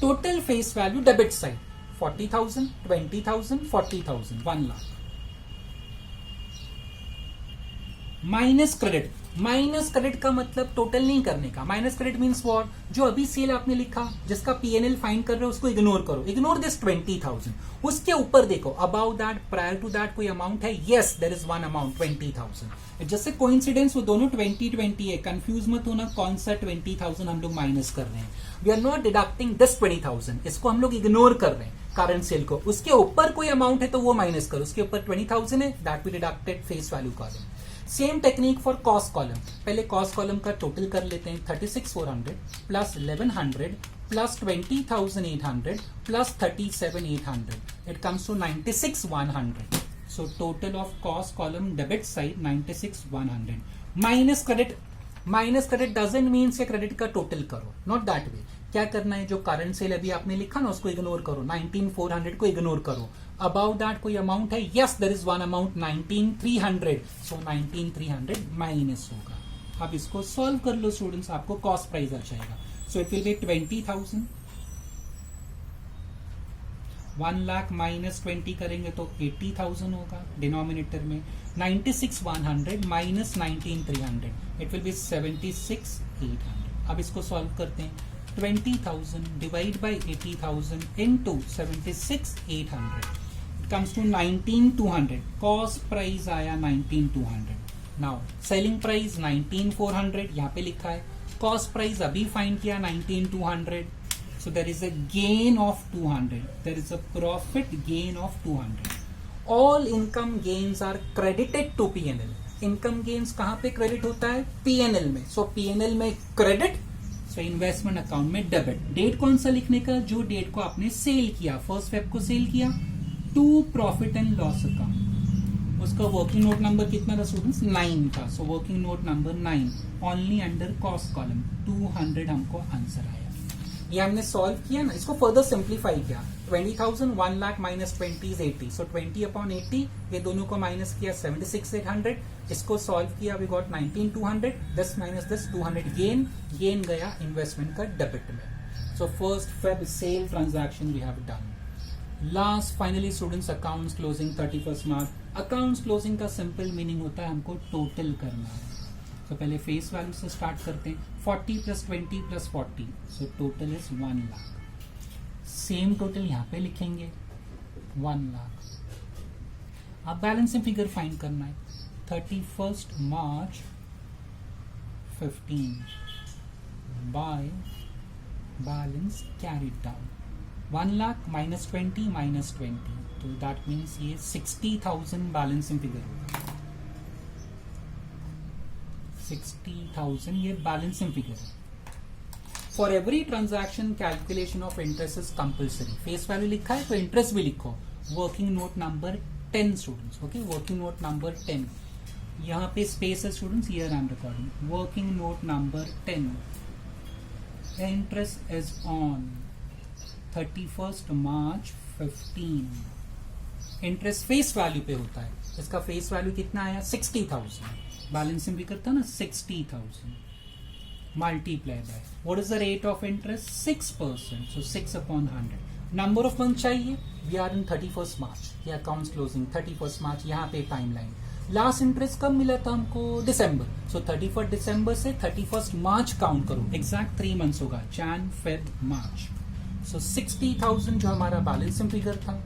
total face value debit side 40,000, 20,000, 40,000, 1 lakh. Minus credit का मतलब टोटल नहीं करने का। माइनस क्रेडिट मीन्स वॉट, जो अभी सेल आपने लिखा जिसका पीएनएल फाइंड कर रहे हो उसको इग्नोर करो, इग्नोर दिस 20,000। उसके ऊपर देखो about that, prior to that कोई अमाउंट है, yes there is one amount 20,000। जैसे कोइंसिडेंस वो दोनों 2020 है, कंफ्यूज मत होना कौन सा 20,000 हम लोग माइनस कर रहे हैं। We are not deducting this 20,000, इसको हम लोग इग्नोर कर रहे हैं करंट सेल को। उसके ऊपर कोई अमाउंट है तो वो माइनस करो, उसके ऊपर 20,000 है, that we deducted face value column. Same technique for cost column, पहले कॉस्ट कॉलम का टोटल कर लेते हैं, 36,400 plus 1100 plus 20,800 plus 37,800, it comes to 96,100। So total of cost column debit side 96,100। Minus credit doesn't means के credit का total करो, not that way. क्या करना है, जो करंट सेल अभी आपने लिखा ना उसको इग्नोर करो, 19,400 को इग्नोर करो। अबाउट दैट कोई अमाउंट है, yes there is one amount 19,300, so 19,300 minus होगा। अब इसको सॉल्व कर लो स्टूडेंट्स, आपको कॉस्ट प्राइस आ जाएगा। So it will be 20,000, 1 lakh minus 20 करेंगे तो 80,000 होगा डिनोमिनेटर में। 96,100 माइनस 19,300, इट विल बी 76,800। अब इसको सॉल्व करते हैं, 20,000 divide by 80,000 into 76,800, it comes to 19,200। Cost price आया 19,200। नाउ सेलिंग प्राइस 19,400 यहाँ पे लिखा है, कॉस्ट प्राइस अभी फाइंड किया 19,200, so there is a gain of 200, there is a profit gain of 200। all income gains are credited to P&L। Income gains कहां पे credit होता है, पीएनएल में। सो पीएनएल में क्रेडिट, सो इन्वेस्टमेंट अकाउंट में debit. Date कौन सा लिखने का, जो डेट को आपने सेल किया, 1 Feb को सेल किया, to profit and loss account. उसका वर्किंग नोट नंबर कितना था स्टूडेंट्स, 9 था। So working note number 9 only under cost column, 200 हमको आंसर आया। ये हमने सॉल्व किया ना, इसको फर्दर सिंप्लीफाई किया। 20,000 1 लाख माइनस 20 इज 80, सो 20/80, ये दोनों को माइनस किया 76,800। इसको सॉल्व किया, we got 19,200, this minus this 200 gain गया इन्वेस्टमेंट का डेबिट में। So 1 Feb sell transaction we have done. Last finally students accounts closing 31 मार्च। अकाउंट्स क्लोजिंग का सिंपल मीनिंग होता है हमको टोटल करना है। तो पहले फेस वैल्यू से स्टार्ट करते हैं, 40 plus 20 plus 40, so total is 1 lakh. Same total यहाँ पे लिखेंगे 1 लाख। अब बैलेंसिंग फिगर फाइंड करना है, 31 मार्च 15 by balance carried down, 1 lakh minus 20 minus 20, तो दैट मीन्स ये 60,000 बैलेंसिंग फिगर होगा। 60,000 ये बैलेंसिंग फिगर है। For every transaction calculation of interest is compulsory. Face value लिखा है तो इंटरेस्ट भी लिखो। Working note number 10 students, okay, working note number 10, यहाँ पे स्पेस है students, here I am recording. Working note number 10, interest is on 31 मार्च 15। Interest face value पे होता है, इसका फेस वैल्यू कितना आया, 60,000। बैलेंसिंग फिगर था ना 60,000 multiply by what is the rate of interest, 6%, so 6/100। Number of month चाहिए, वी आर इन 31 मार्च, ये अकाउंट्स क्लोजिंग 31 मार्च, यहाँ पे टाइमलाइन। लास्ट इंटरेस्ट कब मिला था हमको, दिसंबर, सो 31 दिसंबर से 31 मार्च काउंट करो, एग्जैक्ट 3 मंथ्स होगा, जैन फेब मार्च। सो 60,000 जो हमारा बैलेंसिंग फिगर था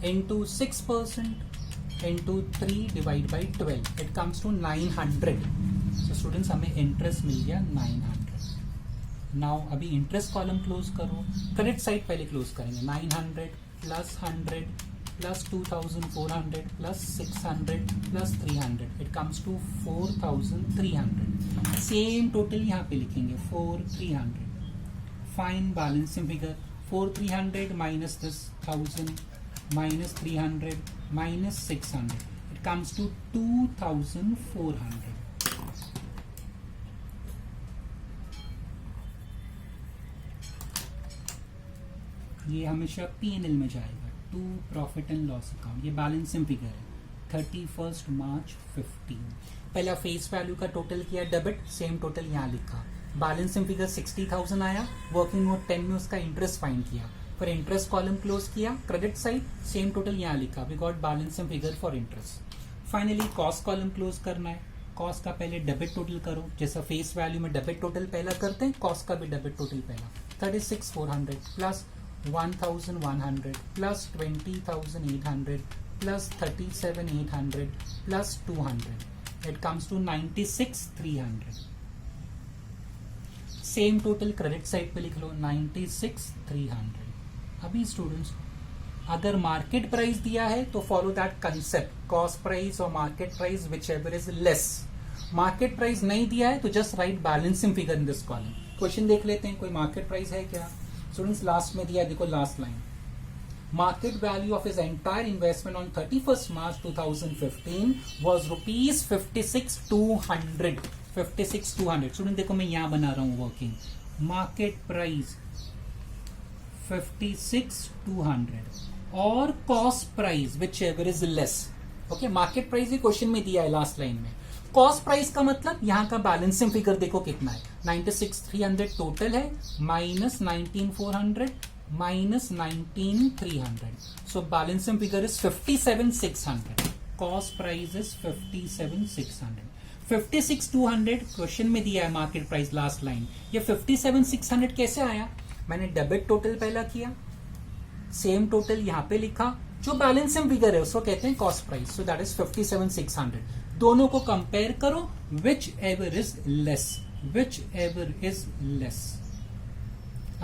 into 6% into 3 divide by 12, it comes to 900। So students हमें इंटरेस्ट मिल गया 900। नाउ अभी इंटरेस्ट कॉलम क्लोज करो, क्रेडिट साइड पहले क्लोज करेंगे, 900 plus 100 plus 2,400 plus 600 plus 300, it comes to 4,300। Same total यहाँ पे लिखेंगे 4,300। Fine balancing figure, 4,300 minus this 1,000 minus 300 minus 600, it comes to 2,400। ये हमेशा P&L में जाएगा, to profit and loss account. ये बैलेंसिंग फिगर है 31 मार्च 15। पहला फेस वैल्यू का टोटल किया डेबिट, सेम टोटल यहाँ लिखा। बैलेंसिंग फिगर 60,000 आया, वर्किंग नोट 10 में उसका इंटरेस्ट फाइंड किया, फिर इंटरेस्ट कॉलम क्लोज किया, क्रेडिट साइड सेम टोटल यहाँ लिखा, we got balancing figure for interest. Finally cost column close करना है। कॉस्ट का पहले डेबिट टोटल करो, जैसा फेस वैल्यू में डेबिट टोटल पहला करते हैं, कॉस्ट का भी डेबिट टोटल पहला। 36,400 plus 1,100 plus 20,800 plus 37,800 plus 200, it comes to 96,300। Same total credit side पे लिख लो 96,300। अभी स्टूडेंट्स अगर मार्केट प्राइस दिया है तो follow that concept, cost price और market price whichever is less. Market price नहीं दिया है तो just right balancing figure in this column. Question देख लेते हैं, कोई मार्केट प्राइस है क्या स्टूडेंट्स? लास्ट में दिया, देखो last line, market value of his entire investment on 31st March 2015 was rupees 56,200। 56,200 student देखो मैं यहां बना रहा हूं वर्किंग, मार्केट प्राइस 56,200 और cost price whichever is less. Okay, market price he question में दिया है लास्ट लाइन में। कॉस्ट प्राइस का मतलब यहां का बैलेंसिंग फिगर देखो कितना है, 96,300 टोटल है minus 19,400 minus 19,300. So balancing figure is 57,600. Cost price is 57,600. 56,200 question में दिया है मार्केट प्राइस लास्ट लाइन। ये 57,600 कैसे आया? मैंने डेबिट टोटल पहला किया, सेम टोटल यहाँ पे लिखा, जो बैलेंसिंग फिगर है उसको कहते हैं cost price. So that is 57,600। दोनों को कंपेयर करो, which ever is less, whichever is less.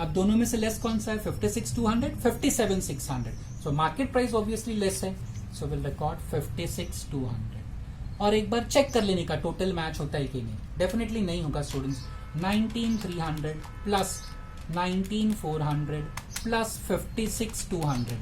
अब दोनों में से लेस कौन सा है? 56,200, 57,600। सो मार्केट प्राइस ऑब्वियसली लेस है, सो विल रिकॉर्ड 56,200। और एक बार चेक कर लेने का टोटल मैच होता है कि नहीं। डेफिनेटली नहीं होगा स्टूडेंट्स। 19,300 प्लस 19,400 प्लस 56,200,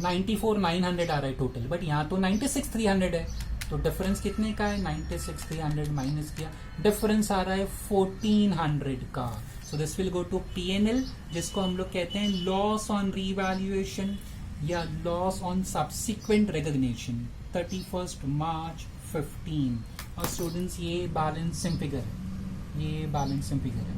94,900 आ रहा है टोटल, बट यहाँ तो 96,300 है, तो डिफरेंस कितने का है? 96,300 माइनस किया, डिफरेंस आ रहा है 1,400 का। So this will go to P&L, जिसको हम लोग कहते हैं लॉस ऑन रीवैल्यूएशन या loss on subsequent recognition 31st March 15। और स्टूडेंट्स ये बैलेंसिंग फिगर है, ये बैलेंसिंग फिगर है।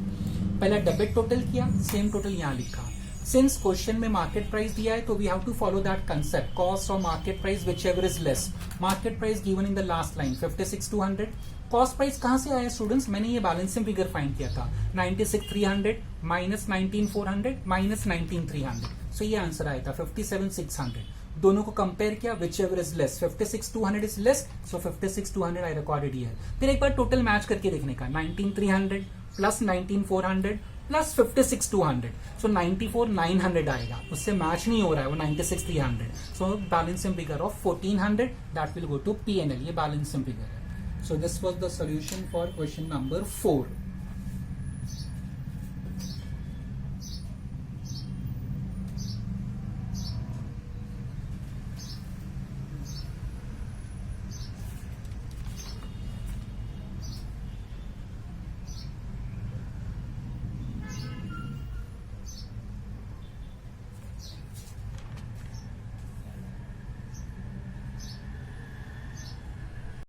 पहला डेबिट टोटल किया, सेम टोटल यहाँ लिखा। सिंस क्वेश्चन में मार्केट प्राइस दिया है तो we have to follow that concept, cost और market price whichever is less. Market price given in the last line 56,200। Cost price कहां से आया स्टूडेंट्स? मैंने ये बैलेंसिंग फिगर फाइंड किया था, 96,300 माइनस 19,400 माइनस 19,300। सो ये आंसर आया था 57,600। दोनों को कंपेयर किया, which ever is less, 56,200 is less, so 56,200 I recorded here. फिर एक बार टोटल मैच करके देखने का, 19,300 प्लस 19,400 प्लस 56,200, सो 94,900 आएगा। उससे मैच नहीं हो रहा है वो 96,300। So balancing figure of 1,400 that will go to P&L। ये बैलेंसिंग फिगर है। So this was the solution for question number 4.